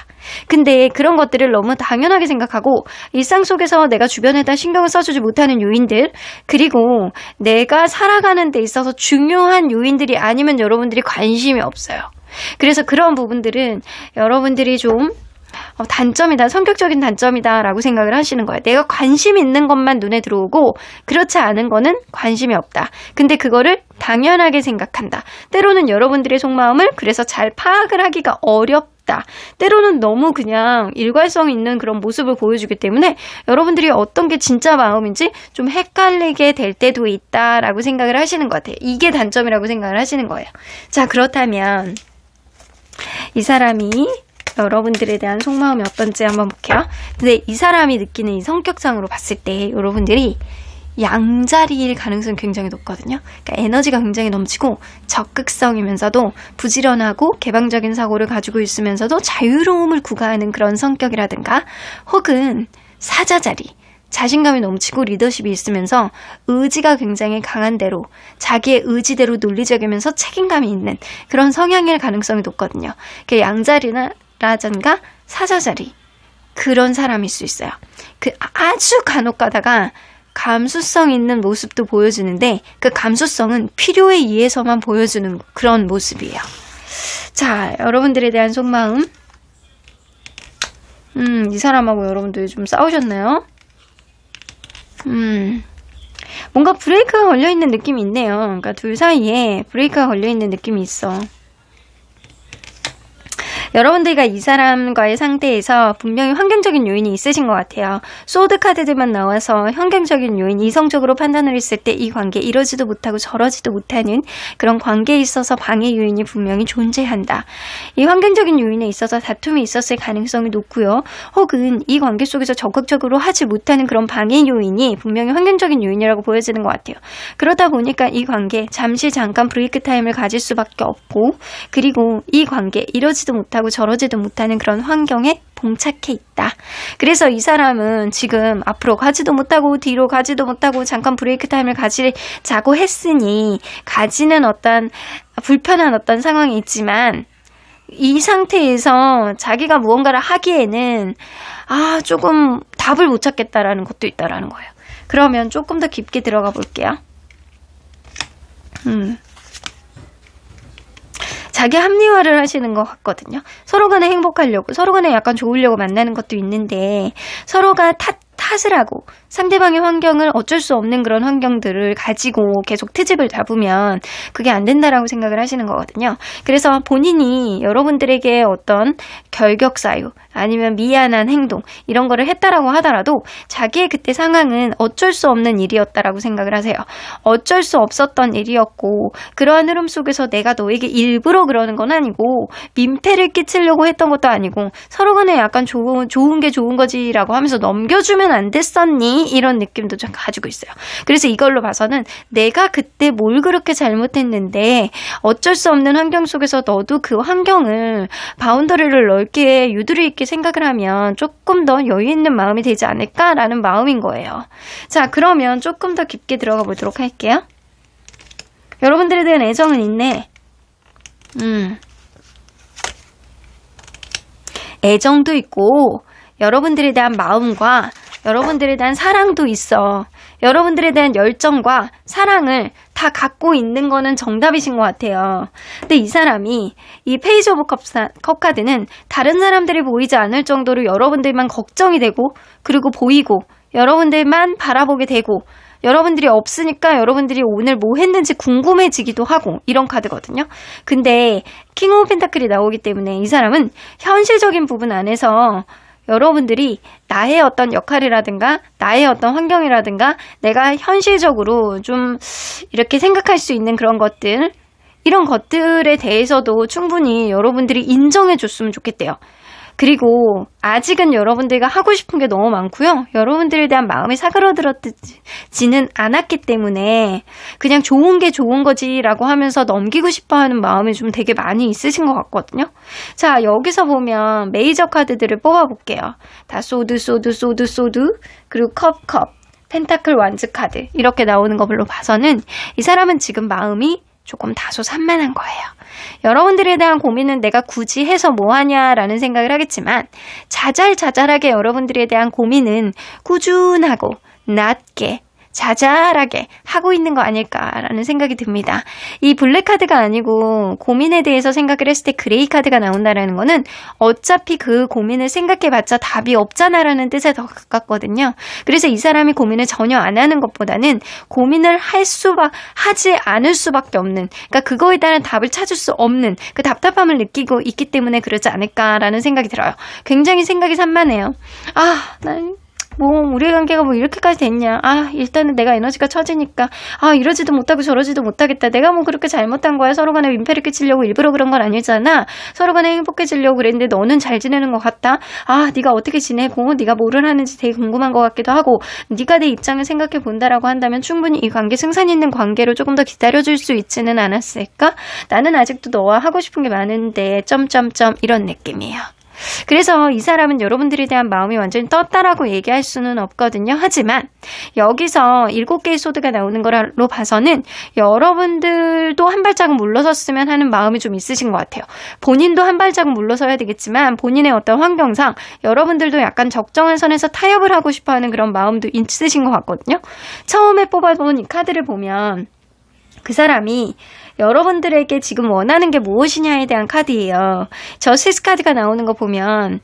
근데 그런 것들을 너무 당연하게 생각하고 일상 속에서 내가 주변에다 신경을 써주지 못하는 요인들, 그리고 내가 살아가는 데 있어서 중요한 요인들이 아니면 여러분들이 관심이 없어요. 그래서 그런 부분들은 여러분들이 좀 단점이다, 성격적인 단점이다 라고 생각을 하시는 거예요. 내가 관심 있는 것만 눈에 들어오고 그렇지 않은 거는 관심이 없다. 근데 그거를 당연하게 생각한다. 때로는 여러분들의 속마음을 그래서 잘 파악을 하기가 어렵다. 때로는 너무 그냥 일관성 있는 그런 모습을 보여주기 때문에 여러분들이 어떤 게 진짜 마음인지 좀 헷갈리게 될 때도 있다라고 생각을 하시는 것 같아요. 이게 단점이라고 생각을 하시는 거예요. 자, 그렇다면 이 사람이 여러분들에 대한 속마음이 어떤지 한번 볼게요. 근데 이 사람이 느끼는 이 성격상으로 봤을 때 여러분들이 양자리일 가능성이 굉장히 높거든요. 그러니까 에너지가 굉장히 넘치고 적극성이면서도 부지런하고 개방적인 사고를 가지고 있으면서도 자유로움을 구가하는 그런 성격이라든가, 혹은 사자자리, 자신감이 넘치고 리더십이 있으면서 의지가 굉장히 강한 대로 자기의 의지대로 논리적이면서 책임감이 있는 그런 성향일 가능성이 높거든요. 그러니까 양자리라든가 사자자리, 그런 사람일 수 있어요. 그 아주 간혹 가다가 감수성 있는 모습도 보여주는데 그 감수성은 필요에 의해서만 보여주는 그런 모습이에요. 자, 여러분들에 대한 속마음. 이 사람하고 여러분들 좀 싸우셨나요? 뭔가 브레이크가 걸려있는 느낌이 있네요. 그러니까 둘 사이에 브레이크가 걸려있는 느낌이 있어. 여러분들과 이 사람과의 상태에서 분명히 환경적인 요인이 있으신 것 같아요. 소드 카드들만 나와서 환경적인 요인, 이성적으로 판단을 했을 때 이 관계 이러지도 못하고 저러지도 못하는 그런 관계에 있어서 방해 요인이 분명히 존재한다. 이 환경적인 요인에 있어서 다툼이 있었을 가능성이 높고요. 혹은 이 관계 속에서 적극적으로 하지 못하는 그런 방해 요인이 분명히 환경적인 요인이라고 보여지는 것 같아요. 그러다 보니까 이 관계 잠깐 브레이크 타임을 가질 수밖에 없고, 그리고 이 관계 이러지도 못하고 저러지도 못하는 그런 환경에 봉착해 있다. 그래서 이 사람은 지금 앞으로 가지도 못하고 뒤로 가지도 못하고 잠깐 브레이크 타임을 가지자고 했으니 가지는 어떤 불편한 어떤 상황이 있지만, 이 상태에서 자기가 무언가를 하기에는 조금 답을 못 찾겠다라는 것도 있다라는 거예요. 그러면 조금 더 깊게 들어가 볼게요. 자기 합리화를 하시는 것 같거든요. 서로 간에 행복하려고, 서로 간에 약간 좋으려고 만나는 것도 있는데, 서로가 탓을 하고 상대방의 환경을 어쩔 수 없는 그런 환경들을 가지고 계속 트집을 잡으면 그게 안 된다라고 생각을 하시는 거거든요. 그래서 본인이 여러분들에게 어떤 결격사유 아니면 미안한 행동 이런 거를 했다라고 하더라도 자기의 그때 상황은 어쩔 수 없는 일이었다라고 생각을 하세요. 어쩔 수 없었던 일이었고, 그러한 흐름 속에서 내가 너에게 일부러 그러는 건 아니고 민폐를 끼치려고 했던 것도 아니고 서로 간에 약간 좋은 게 좋은 거지라고 하면서 넘겨주면 안 됐었니? 이런 느낌도 좀 가지고 있어요. 그래서 이걸로 봐서는 내가 그때 뭘 그렇게 잘못했는데 어쩔 수 없는 환경 속에서 너도 그 환경을 바운더리를 넓게 유두리 있게 생각을 하면 조금 더 여유 있는 마음이 되지 않을까라는 마음인 거예요. 자, 그러면 조금 더 깊게 들어가 보도록 할게요. 여러분들에 대한 애정은 있네. 애정도 있고 여러분들에 대한 마음과 여러분들에 대한 사랑도 있어. 여러분들에 대한 열정과 사랑을 다 갖고 있는 거는 정답이신 것 같아요. 근데 이 사람이 이 페이지 오브 컵 카드는 다른 사람들이 보이지 않을 정도로 여러분들만 걱정이 되고, 그리고 보이고 여러분들만 바라보게 되고, 여러분들이 없으니까 여러분들이 오늘 뭐 했는지 궁금해지기도 하고, 이런 카드거든요. 근데 킹 오브 펜타클이 나오기 때문에 이 사람은 현실적인 부분 안에서 여러분들이 나의 어떤 역할이라든가 나의 어떤 환경이라든가 내가 현실적으로 좀 이렇게 생각할 수 있는 그런 것들, 이런 것들에 대해서도 충분히 여러분들이 인정해 줬으면 좋겠대요. 그리고 아직은 여러분들과 하고 싶은 게 너무 많고요. 여러분들에 대한 마음이 사그러들어지는 않았기 때문에 그냥 좋은 게 좋은 거지라고 하면서 넘기고 싶어하는 마음이 좀 되게 많이 있으신 것 같거든요. 자, 여기서 보면 메이저 카드들을 뽑아볼게요. 다 소드, 그리고 컵, 펜타클 완즈 카드 이렇게 나오는 걸로 봐서는 이 사람은 지금 마음이 조금 다소 산만한 거예요. 여러분들에 대한 고민은 내가 굳이 해서 뭐하냐라는 생각을 하겠지만 자잘하게 여러분들에 대한 고민은 꾸준하고 낮게 자잘하게 하고 있는 거 아닐까라는 생각이 듭니다. 이 블랙 카드가 아니고 고민에 대해서 생각을 했을 때 그레이 카드가 나온다라는 거는 어차피 그 고민을 생각해봤자 답이 없잖아라는 뜻에 더 가깝거든요. 그래서 이 사람이 고민을 전혀 안 하는 것보다는 고민을 하지 않을 수밖에 없는, 그러니까 그거에 따른 답을 찾을 수 없는 그 답답함을 느끼고 있기 때문에 그러지 않을까라는 생각이 들어요. 굉장히 생각이 산만해요. 우리 관계가 이렇게까지 됐냐. 일단은 내가 에너지가 처지니까, 이러지도 못하고 저러지도 못하겠다. 내가 그렇게 잘못한 거야. 서로 간에 민폐를 끼치려고 일부러 그런 건 아니잖아. 서로 간에 행복해지려고 그랬는데 너는 잘 지내는 것 같다. 네가 어떻게 지내고, 네가 뭐를 하는지 되게 궁금한 것 같기도 하고, 네가 내 입장을 생각해 본다라고 한다면 충분히 이 관계 승산 있는 관계로 조금 더 기다려줄 수 있지는 않았을까? 나는 아직도 너와 하고 싶은 게 많은데, 이런 느낌이에요. 그래서 이 사람은 여러분들에 대한 마음이 완전히 떴다라고 얘기할 수는 없거든요. 하지만 여기서 7개의 소드가 나오는 걸로 봐서는 여러분들도 한 발자국 물러섰으면 하는 마음이 좀 있으신 것 같아요. 본인도 한 발자국 물러서야 되겠지만 본인의 어떤 환경상 여러분들도 약간 적정한 선에서 타협을 하고 싶어하는 그런 마음도 있으신 것 같거든요. 처음에 뽑아본 이 카드를 보면 그 사람이 여러분들에게 지금 원하는 게 무엇이냐에 대한 카드예요. 저스티스 카드가 나오는 거 보면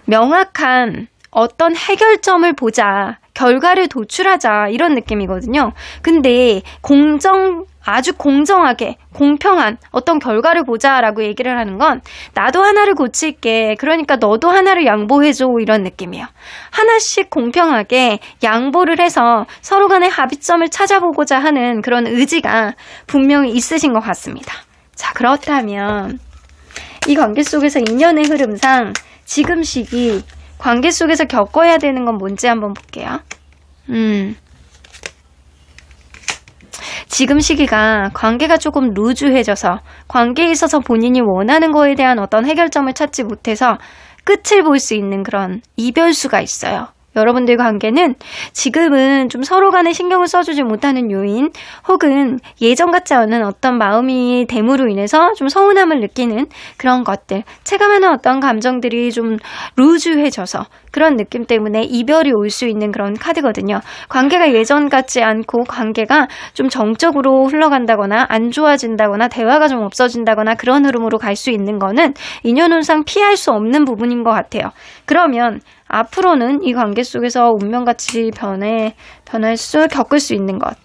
명확한 어떤 해결점을 보자, 결과를 도출하자 이런 느낌이거든요. 근데 아주 공정하게 공평한 어떤 결과를 보자라고 얘기를 하는 건 나도 하나를 고칠게, 그러니까 너도 하나를 양보해줘 이런 느낌이에요. 하나씩 공평하게 양보를 해서 서로 간의 합의점을 찾아보고자 하는 그런 의지가 분명히 있으신 것 같습니다. 자, 그렇다면 이 관계 속에서 인연의 흐름상 지금 시기 관계 속에서 겪어야 되는 건 뭔지 한번 볼게요. 지금 시기가 관계가 조금 루즈해져서 관계에 있어서 본인이 원하는 거에 대한 어떤 해결점을 찾지 못해서 끝을 볼 수 있는 그런 이별수가 있어요. 여러분들 관계는 지금은 좀 서로 간에 신경을 써주지 못하는 요인 혹은 예전 같지 않은 어떤 마음이 됨으로 인해서 좀 서운함을 느끼는 그런 것들, 체감하는 어떤 감정들이 좀 루즈해져서 그런 느낌 때문에 이별이 올 수 있는 그런 카드거든요. 관계가 예전 같지 않고 관계가 좀 정적으로 흘러간다거나 안 좋아진다거나 대화가 좀 없어진다거나 그런 흐름으로 갈 수 있는 거는 인연운상 피할 수 없는 부분인 것 같아요. 그러면 앞으로는 이 관계 속에서 운명같이 겪을 수 있는 것.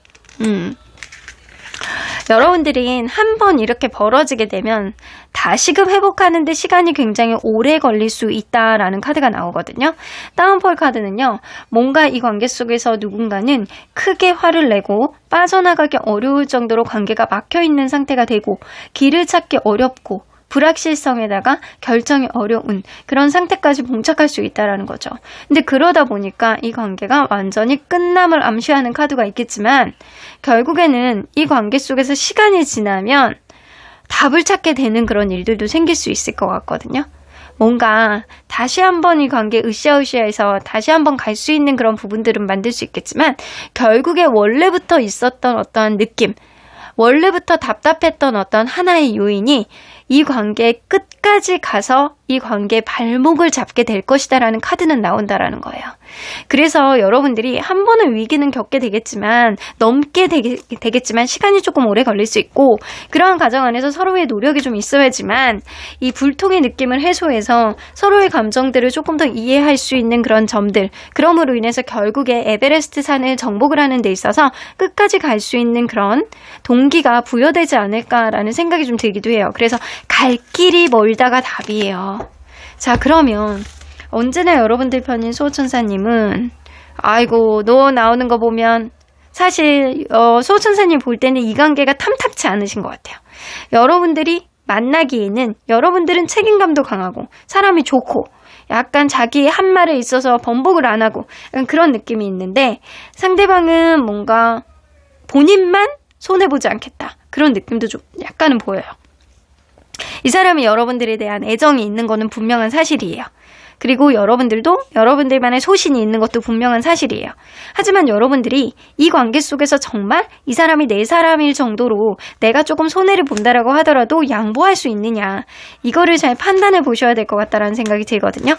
여러분들이 한 번 이렇게 벌어지게 되면 다시금 회복하는데 시간이 굉장히 오래 걸릴 수 있다라는 카드가 나오거든요. 다운폴 카드는요, 뭔가 이 관계 속에서 누군가는 크게 화를 내고 빠져나가기 어려울 정도로 관계가 막혀있는 상태가 되고 길을 찾기 어렵고 불확실성에다가 결정이 어려운 그런 상태까지 봉착할 수 있다는 거죠. 근데 그러다 보니까 이 관계가 완전히 끝남을 암시하는 카드가 있겠지만 결국에는 이 관계 속에서 시간이 지나면 답을 찾게 되는 그런 일들도 생길 수 있을 것 같거든요. 뭔가 다시 한번 이 관계 으쌰으쌰해서 다시 한번 갈 수 있는 그런 부분들은 만들 수 있겠지만 결국에 원래부터 있었던 어떠한 느낌, 원래부터 답답했던 어떤 하나의 요인이 이 관계의 끝까지 가서 이 관계의 발목을 잡게 될 것이다라는 카드는 나온다라는 거예요. 그래서 여러분들이 한 번은 위기는 겪게 되겠지만 넘게 되겠지만 시간이 조금 오래 걸릴 수 있고 그러한 과정 안에서 서로의 노력이 좀 있어야지만 이 불통의 느낌을 해소해서 서로의 감정들을 조금 더 이해할 수 있는 그런 점들, 그럼으로 인해서 결국에 에베레스트 산을 정복을 하는 데 있어서 끝까지 갈 수 있는 그런 동기가 부여되지 않을까라는 생각이 좀 들기도 해요. 그래서 갈 길이 멀다가 답이에요. 자, 그러면 언제나 여러분들 편인 수호천사님은 아이고 너 나오는 거 보면 사실 수호천사님 볼 때는 이 관계가 탐탁치 않으신 것 같아요. 여러분들이 만나기에는 여러분들은 책임감도 강하고 사람이 좋고 약간 자기의 한 말에 있어서 번복을 안 하고 그런 느낌이 있는데 상대방은 뭔가 본인만 손해보지 않겠다. 그런 느낌도 좀 약간은 보여요. 이 사람이 여러분들에 대한 애정이 있는 거는 분명한 사실이에요. 그리고 여러분들도 여러분들만의 소신이 있는 것도 분명한 사실이에요. 하지만 여러분들이 이 관계 속에서 정말 이 사람이 내 사람일 정도로 내가 조금 손해를 본다라고 하더라도 양보할 수 있느냐, 이거를 잘 판단해 보셔야 될 것 같다라는 생각이 들거든요.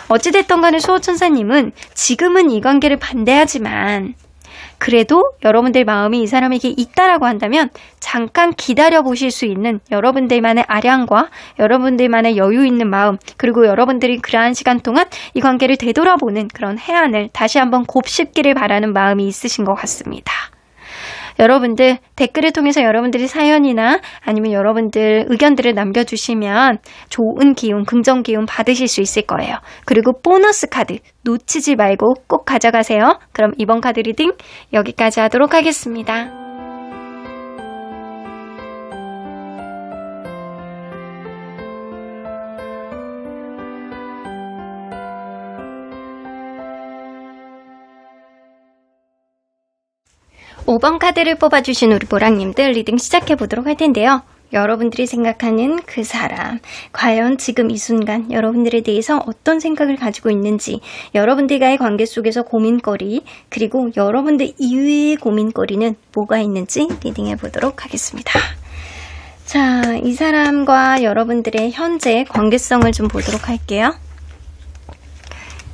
어찌됐든 간에 수호천사님은 지금은 이 관계를 반대하지만 그래도 여러분들 마음이 이 사람에게 있다라고 한다면 잠깐 기다려 보실 수 있는 여러분들만의 아량과 여러분들만의 여유 있는 마음, 그리고 여러분들이 그러한 시간 동안 이 관계를 되돌아보는 그런 해안을 다시 한번 곱씹기를 바라는 마음이 있으신 것 같습니다. 여러분들 댓글을 통해서 여러분들이 사연이나 아니면 여러분들 의견들을 남겨주시면 좋은 기운, 긍정 기운 받으실 수 있을 거예요. 그리고 보너스 카드 놓치지 말고 꼭 가져가세요. 그럼 이번 카드 리딩 여기까지 하도록 하겠습니다. 5번 카드를 뽑아주신 우리 보랑님들 리딩 시작해보도록 할 텐데요. 여러분들이 생각하는 그 사람, 과연 지금 이 순간 여러분들에 대해서 어떤 생각을 가지고 있는지, 여러분들과의 관계 속에서 고민거리, 그리고 여러분들 이외의 고민거리는 뭐가 있는지 리딩해보도록 하겠습니다. 자, 이 사람과 여러분들의 현재 관계성을 좀 보도록 할게요.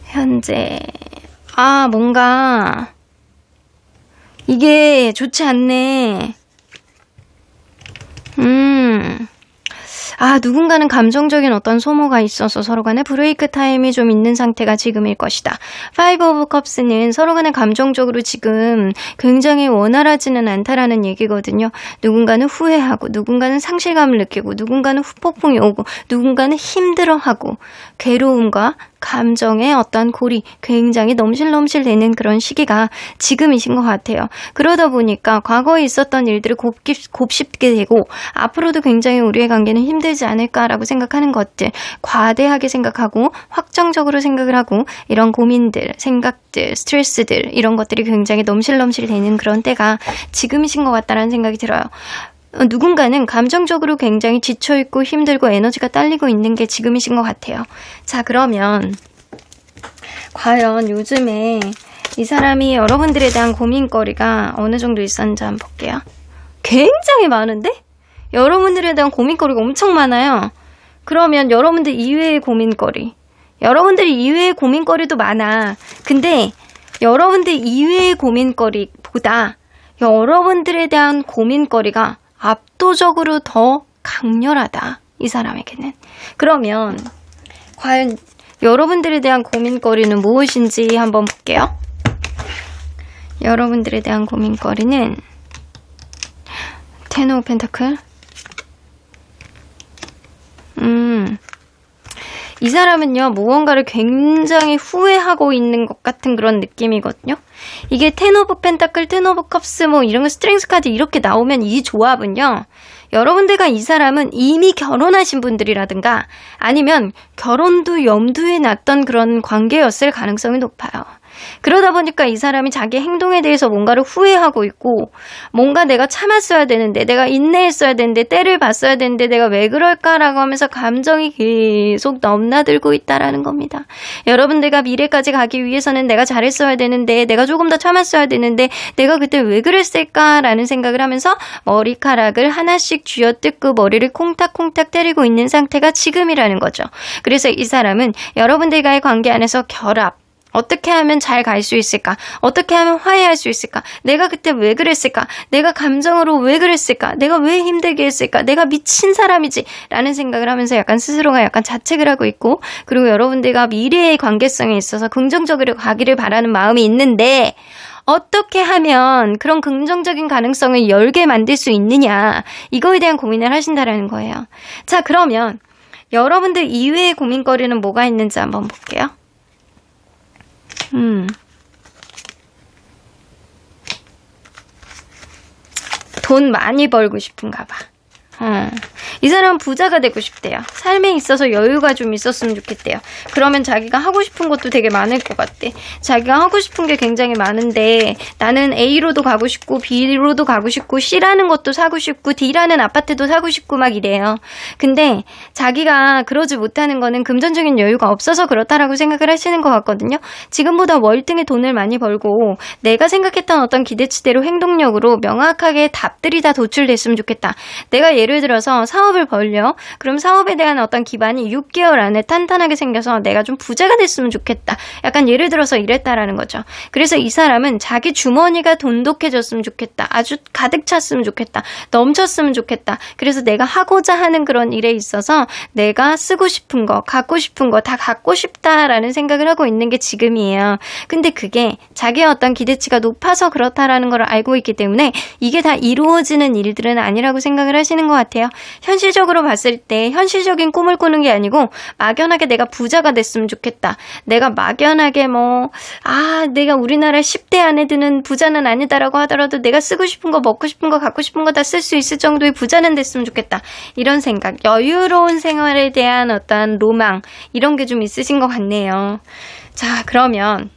현재, 뭔가 이게 좋지 않네. 누군가는 감정적인 어떤 소모가 있어서 서로 간에 브레이크 타임이 좀 있는 상태가 지금일 것이다. Five of Cups는 서로 간에 감정적으로 지금 굉장히 원활하지는 않다라는 얘기거든요. 누군가는 후회하고, 누군가는 상실감을 느끼고, 누군가는 후폭풍이 오고, 누군가는 힘들어하고, 괴로움과 감정의 어떤 골이 굉장히 넘실넘실 되는 그런 시기가 지금이신 것 같아요. 그러다 보니까 과거에 있었던 일들을 곱씹게 되고 앞으로도 굉장히 우리의 관계는 힘들지 않을까라고 생각하는 것들, 과대하게 생각하고 확정적으로 생각을 하고 이런 고민들, 생각들, 스트레스들 이런 것들이 굉장히 넘실넘실 되는 그런 때가 지금이신 것 같다라는 생각이 들어요. 누군가는 감정적으로 굉장히 지쳐있고 힘들고 에너지가 딸리고 있는 게 지금이신 것 같아요. 자, 그러면 과연 요즘에 이 사람이 여러분들에 대한 고민거리가 어느 정도 있었는지 한번 볼게요. 굉장히 많은데? 여러분들에 대한 고민거리가 엄청 많아요. 그러면 여러분들 이외의 고민거리, 여러분들 이외의 고민거리도 많아. 근데 여러분들 이외의 고민거리보다 여러분들에 대한 고민거리가 압도적으로 더 강렬하다. 이 사람에게는. 그러면 과연 여러분들에 대한 고민거리는 무엇인지 한번 볼게요. 여러분들에 대한 고민거리는 텐 오브 펜타클. 이 사람은요, 무언가를 굉장히 후회하고 있는 것 같은 그런 느낌이거든요. 이게 텐 오브 펜타클, 텐 오브 컵스 이런 거 스트렝스 카드 이렇게 나오면 이 조합은요, 여러분들과 이 사람은 이미 결혼하신 분들이라든가 아니면 결혼도 염두에 놨던 그런 관계였을 가능성이 높아요. 그러다 보니까 이 사람이 자기 행동에 대해서 뭔가를 후회하고 있고, 뭔가 내가 참았어야 되는데, 내가 인내했어야 되는데, 때를 봤어야 되는데 내가 왜 그럴까라고 하면서 감정이 계속 넘나들고 있다라는 겁니다. 여러분들과 미래까지 가기 위해서는 내가 잘했어야 되는데, 내가 조금 더 참았어야 되는데, 내가 그때 왜 그랬을까라는 생각을 하면서 머리카락을 하나씩 쥐어뜯고 머리를 콩닥콩닥 때리고 있는 상태가 지금이라는 거죠. 그래서 이 사람은 여러분들과의 관계 안에서 결합, 어떻게 하면 잘 갈 수 있을까? 어떻게 하면 화해할 수 있을까? 내가 그때 왜 그랬을까? 내가 감정으로 왜 그랬을까? 내가 왜 힘들게 했을까? 내가 미친 사람이지? 라는 생각을 하면서 약간 스스로가 약간 자책을 하고 있고, 그리고 여러분들과 미래의 관계성에 있어서 긍정적으로 가기를 바라는 마음이 있는데, 어떻게 하면 그런 긍정적인 가능성을 열게 만들 수 있느냐, 이거에 대한 고민을 하신다는 거예요. 자, 그러면 여러분들 이외의 고민거리는 뭐가 있는지 한번 볼게요. 돈 많이 벌고 싶은가 봐. 이 사람은 부자가 되고 싶대요. 삶에 있어서 여유가 좀 있었으면 좋겠대요. 그러면 자기가 하고 싶은 것도 되게 많을 것 같대. 자기가 하고 싶은 게 굉장히 많은데 나는 A로도 가고 싶고 B로도 가고 싶고 C라는 것도 사고 싶고 D라는 아파트도 사고 싶고 막 이래요. 근데 자기가 그러지 못하는 거는 금전적인 여유가 없어서 그렇다라고 생각을 하시는 것 같거든요. 지금보다 월등히 돈을 많이 벌고 내가 생각했던 어떤 기대치대로 행동력으로 명확하게 답들이 다 도출됐으면 좋겠다. 내가 예를 들어서 사업을 벌려. 그럼 사업에 대한 어떤 기반이 6개월 안에 탄탄하게 생겨서 내가 좀 부자가 됐으면 좋겠다. 약간 예를 들어서 이랬다라는 거죠. 그래서 이 사람은 자기 주머니가 돈독해졌으면 좋겠다. 아주 가득 찼으면 좋겠다. 넘쳤으면 좋겠다. 그래서 내가 하고자 하는 그런 일에 있어서 내가 쓰고 싶은 거, 갖고 싶은 거 다 갖고 싶다라는 생각을 하고 있는 게 지금이에요. 근데 그게 자기의 어떤 기대치가 높아서 그렇다라는 걸 알고 있기 때문에 이게 다 이루어지는 일들은 아니라고 생각을 하시는 것 같아요. 현실적으로 봤을 때 현실적인 꿈을 꾸는 게 아니고 막연하게 내가 부자가 됐으면 좋겠다. 내가 막연하게 내가 우리나라 10대 안에 드는 부자는 아니다라고 하더라도 내가 쓰고 싶은 거, 먹고 싶은 거, 갖고 싶은 거 다 쓸 수 있을 정도의 부자는 됐으면 좋겠다. 이런 생각, 여유로운 생활에 대한 어떤 로망, 이런 게 좀 있으신 것 같네요. 자, 그러면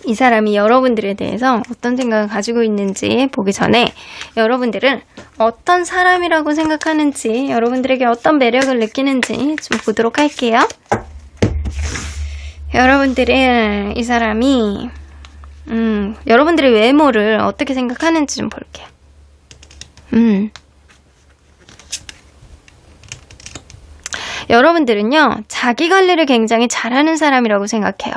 이 사람이 여러분들에 대해서 어떤 생각을 가지고 있는지 보기 전에 여러분들은 어떤 사람이라고 생각하는지, 여러분들에게 어떤 매력을 느끼는지 좀 보도록 할게요. 여러분들은 이 사람이 여러분들의 외모를 어떻게 생각하는지 좀 볼게요. 여러분들은요, 자기 관리를 굉장히 잘하는 사람이라고 생각해요.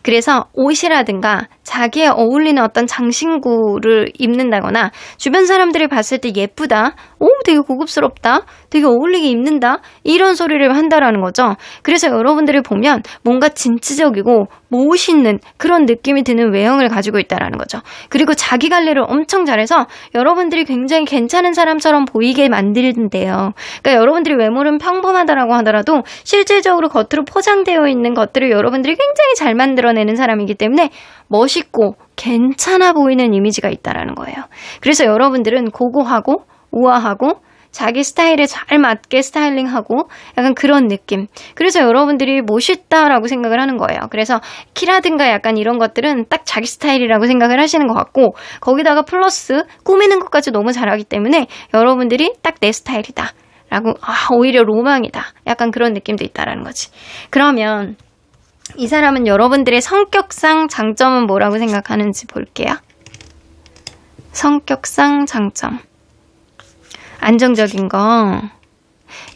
그래서 옷이라든가 자기에 어울리는 어떤 장신구를 입는다거나 주변 사람들이 봤을 때 예쁘다, 되게 고급스럽다, 되게 어울리게 입는다, 이런 소리를 한다라는 거죠. 그래서 여러분들을 보면 뭔가 진취적이고 멋있는 그런 느낌이 드는 외형을 가지고 있다라는 거죠. 그리고 자기 관리를 엄청 잘해서 여러분들이 굉장히 괜찮은 사람처럼 보이게 만들는데요. 그러니까 여러분들이 외모는 평범하다라고 하더라도 실질적으로 겉으로 포장되어 있는 것들을 여러분들이 굉장히 잘 만들어내는 사람이기 때문에 멋있고 괜찮아 보이는 이미지가 있다라는 거예요. 그래서 여러분들은 고고하고 우아하고 자기 스타일에 잘 맞게 스타일링하고 약간 그런 느낌. 그래서 여러분들이 멋있다라고 생각을 하는 거예요. 그래서 키라든가 약간 이런 것들은 딱 자기 스타일이라고 생각을 하시는 것 같고, 거기다가 플러스 꾸미는 것까지 너무 잘하기 때문에 여러분들이 딱 내 스타일이다 라고, 오히려 로망이다, 약간 그런 느낌도 있다라는 거지. 그러면 이 사람은 여러분들의 성격상 장점은 뭐라고 생각하는지 볼게요. 성격상 장점. 안정적인 거.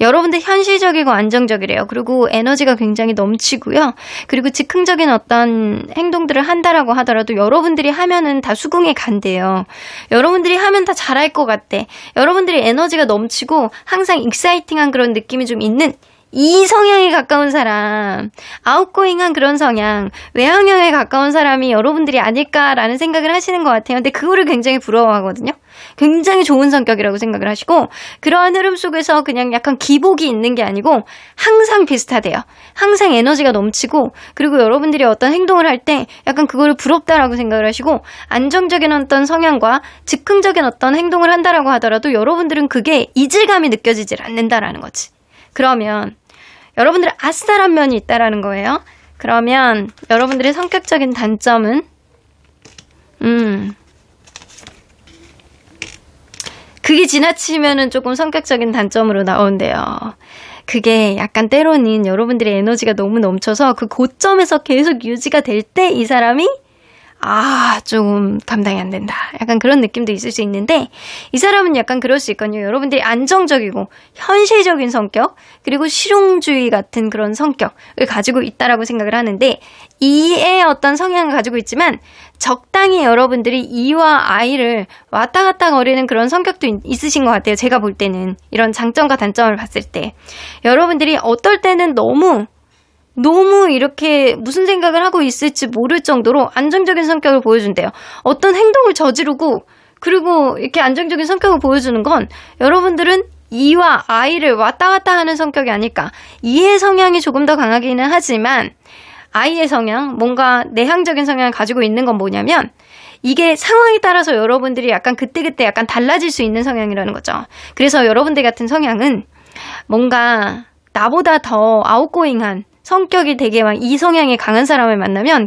여러분들 현실적이고 안정적이래요. 그리고 에너지가 굉장히 넘치고요. 그리고 즉흥적인 어떤 행동들을 한다라고 하더라도 여러분들이 하면은 다 수긍에 간대요. 여러분들이 하면 다 잘할 것 같대. 여러분들이 에너지가 넘치고 항상 익사이팅한 그런 느낌이 좀 있는 이 성향에 가까운 사람, 아웃고잉한 그런 성향, 외향형에 가까운 사람이 여러분들이 아닐까라는 생각을 하시는 것 같아요. 근데 그거를 굉장히 부러워하거든요. 굉장히 좋은 성격이라고 생각을 하시고, 그러한 흐름 속에서 그냥 약간 기복이 있는 게 아니고 항상 비슷하대요. 항상 에너지가 넘치고, 그리고 여러분들이 어떤 행동을 할 때 약간 그거를 부럽다라고 생각을 하시고, 안정적인 어떤 성향과 즉흥적인 어떤 행동을 한다라고 하더라도 여러분들은 그게 이질감이 느껴지질 않는다라는 거지. 그러면 여러분들의 아싸란 면이 있다라는 거예요. 그러면 여러분들의 성격적인 단점은 그게 지나치면은 조금 성격적인 단점으로 나온대요. 그게 약간 때로는 여러분들의 에너지가 너무 넘쳐서 그 고점에서 계속 유지가 될 때 이 사람이 조금 감당이 안 된다, 약간 그런 느낌도 있을 수 있는데, 이 사람은 약간 그럴 수 있거든요. 여러분들이 안정적이고 현실적인 성격, 그리고 실용주의 같은 그런 성격을 가지고 있다라고 생각을 하는데, 이의 어떤 성향을 가지고 있지만 적당히 여러분들이 이와 아이를 왔다 갔다 거리는 그런 성격도 있으신 것 같아요. 제가 볼 때는 이런 장점과 단점을 봤을 때 여러분들이 어떨 때는 너무 이렇게 무슨 생각을 하고 있을지 모를 정도로 안정적인 성격을 보여준대요. 어떤 행동을 저지르고 그리고 이렇게 안정적인 성격을 보여주는 건 여러분들은 이와 아이를 왔다 갔다 하는 성격이 아닐까. 이의 성향이 조금 더 강하기는 하지만 아이의 성향, 뭔가 내향적인 성향을 가지고 있는 건 뭐냐면 이게 상황에 따라서 여러분들이 약간 그때그때 약간 달라질 수 있는 성향이라는 거죠. 그래서 여러분들 같은 성향은 뭔가 나보다 더 아웃고잉한 성격이 되게 막 이 성향이 강한 사람을 만나면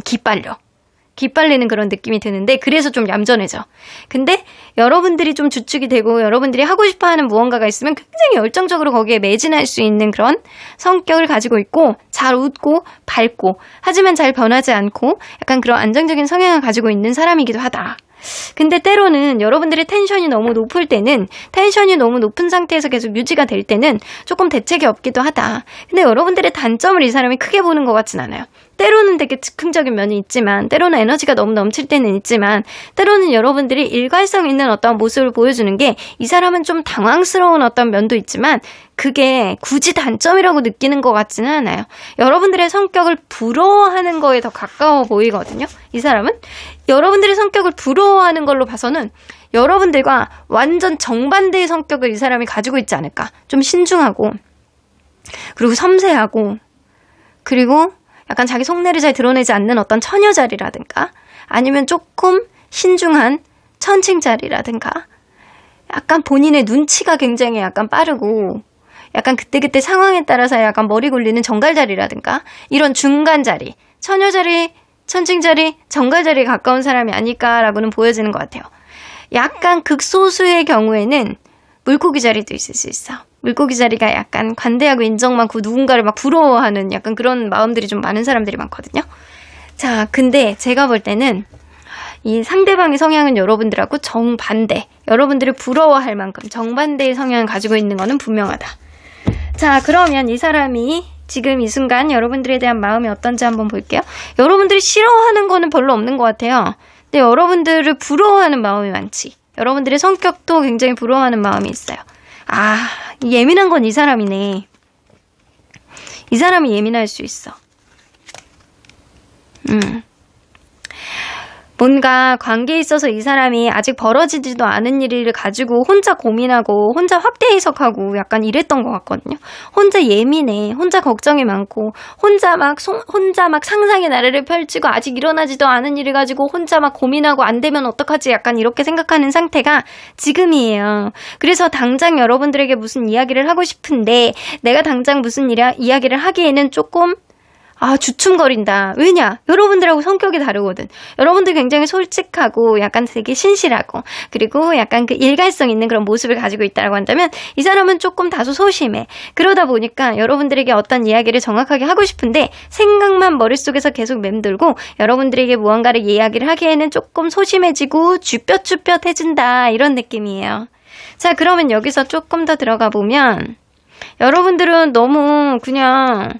기빨리는 그런 느낌이 드는데 그래서 좀 얌전해져. 근데 여러분들이 좀 주축이 되고 여러분들이 하고 싶어하는 무언가가 있으면 굉장히 열정적으로 거기에 매진할 수 있는 그런 성격을 가지고 있고 잘 웃고 밝고 하지만 잘 변하지 않고 약간 그런 안정적인 성향을 가지고 있는 사람이기도 하다. 근데 때로는 여러분들의 텐션이 너무 높은 상태에서 계속 유지가 될 때는 조금 대책이 없기도 하다. 근데 여러분들의 단점을 이 사람이 크게 보는 것 같진 않아요. 때로는 되게 즉흥적인 면이 있지만, 때로는 에너지가 너무 넘칠 때는 있지만, 때로는 여러분들이 일관성 있는 어떤 모습을 보여주는 게 이 사람은 좀 당황스러운 어떤 면도 있지만 그게 굳이 단점이라고 느끼는 것 같지는 않아요. 여러분들의 성격을 부러워하는 거에 더 가까워 보이거든요. 이 사람은 여러분들의 성격을 부러워하는 걸로 봐서는 여러분들과 완전 정반대의 성격을 이 사람이 가지고 있지 않을까. 좀 신중하고 그리고 섬세하고 그리고 약간 자기 속내를 잘 드러내지 않는 어떤 처녀자리라든가 아니면 조금 신중한 천칭자리라든가 약간 본인의 눈치가 굉장히 약간 빠르고 약간 그때그때 상황에 따라서 약간 머리 굴리는 정갈자리라든가 이런 중간자리, 처녀자리, 천칭자리, 정갈자리에 가까운 사람이 아닐까라고는 보여지는 것 같아요. 약간 극소수의 경우에는 물고기 자리도 있을 수 있어. 물고기 자리가 약간 관대하고 인정 많고 누군가를 막 부러워하는 약간 그런 마음들이 좀 많은 사람들이 많거든요. 자, 근데 제가 볼 때는 이 상대방의 성향은 여러분들하고 정반대, 여러분들을 부러워할 만큼 정반대의 성향을 가지고 있는 거는 분명하다. 자, 그러면 이 사람이 지금 이 순간 여러분들에 대한 마음이 어떤지 한번 볼게요. 여러분들이 싫어하는 거는 별로 없는 것 같아요. 근데 여러분들을 부러워하는 마음이 많지. 여러분들의 성격도 굉장히 부러워하는 마음이 있어요. 아, 예민한 건 이 사람이네. 이 사람이 예민할 수 있어. 뭔가 관계에 있어서 이 사람이 아직 벌어지지도 않은 일을 가지고 혼자 고민하고 혼자 확대 해석하고 약간 이랬던 것 같거든요. 혼자 예민해, 혼자 걱정이 많고 혼자 막 상상의 나래를 펼치고 아직 일어나지도 않은 일을 가지고 혼자 막 고민하고 안 되면 어떡하지 약간 이렇게 생각하는 상태가 지금이에요. 그래서 당장 여러분들에게 무슨 이야기를 하고 싶은데 내가 당장 무슨 이야기를 하기에는 조금 주춤거린다. 왜냐? 여러분들하고 성격이 다르거든. 여러분들 굉장히 솔직하고 약간 되게 신실하고 그리고 약간 그 일관성 있는 그런 모습을 가지고 있다고 한다면 이 사람은 조금 다소 소심해. 그러다 보니까 여러분들에게 어떤 이야기를 정확하게 하고 싶은데 생각만 머릿속에서 계속 맴돌고 여러분들에게 무언가를 이야기를 하기에는 조금 소심해지고 쭈뼛쭈뼛해진다. 이런 느낌이에요. 자, 그러면 여기서 조금 더 들어가 보면 여러분들은 너무 그냥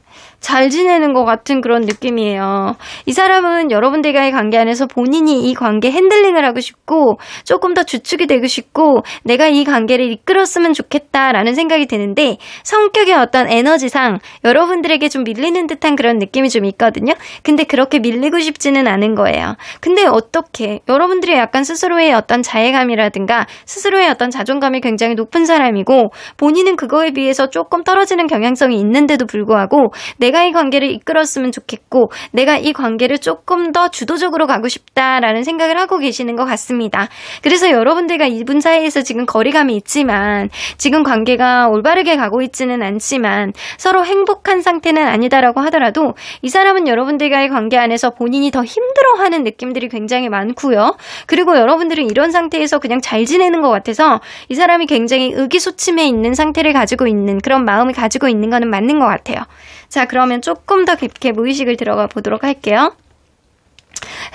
잘 지내는 것 같은 그런 느낌이에요. 이 사람은 여러분들과의 관계 안에서 본인이 이 관계 핸들링을 하고 싶고 조금 더 주축이 되고 싶고 내가 이 관계를 이끌었으면 좋겠다라는 생각이 드는데 성격의 어떤 에너지상 여러분들에게 좀 밀리는 듯한 그런 느낌이 좀 있거든요. 근데 그렇게 밀리고 싶지는 않은 거예요. 근데 어떻게 여러분들이 약간 스스로의 어떤 자애감이라든가 스스로의 어떤 자존감이 굉장히 높은 사람이고 본인은 그거에 비해서 조금 떨어지는 경향성이 있는데도 불구하고 내가 이 관계를 이끌었으면 좋겠고 내가 이 관계를 조금 더 주도적으로 가고 싶다라는 생각을 하고 계시는 것 같습니다. 그래서 여러분들과 이분 사이에서 지금 거리감이 있지만 지금 관계가 올바르게 가고 있지는 않지만 서로 행복한 상태는 아니다라고 하더라도 이 사람은 여러분들과의 관계 안에서 본인이 더 힘들어하는 느낌들이 굉장히 많고요. 그리고 여러분들은 이런 상태에서 그냥 잘 지내는 것 같아서 이 사람이 굉장히 의기소침해 있는 상태를 가지고 있는 그런 마음을 가지고 있는 거는 맞는 것 같아요. 자, 그러면 조금 더 깊게 무의식을 들어가 보도록 할게요.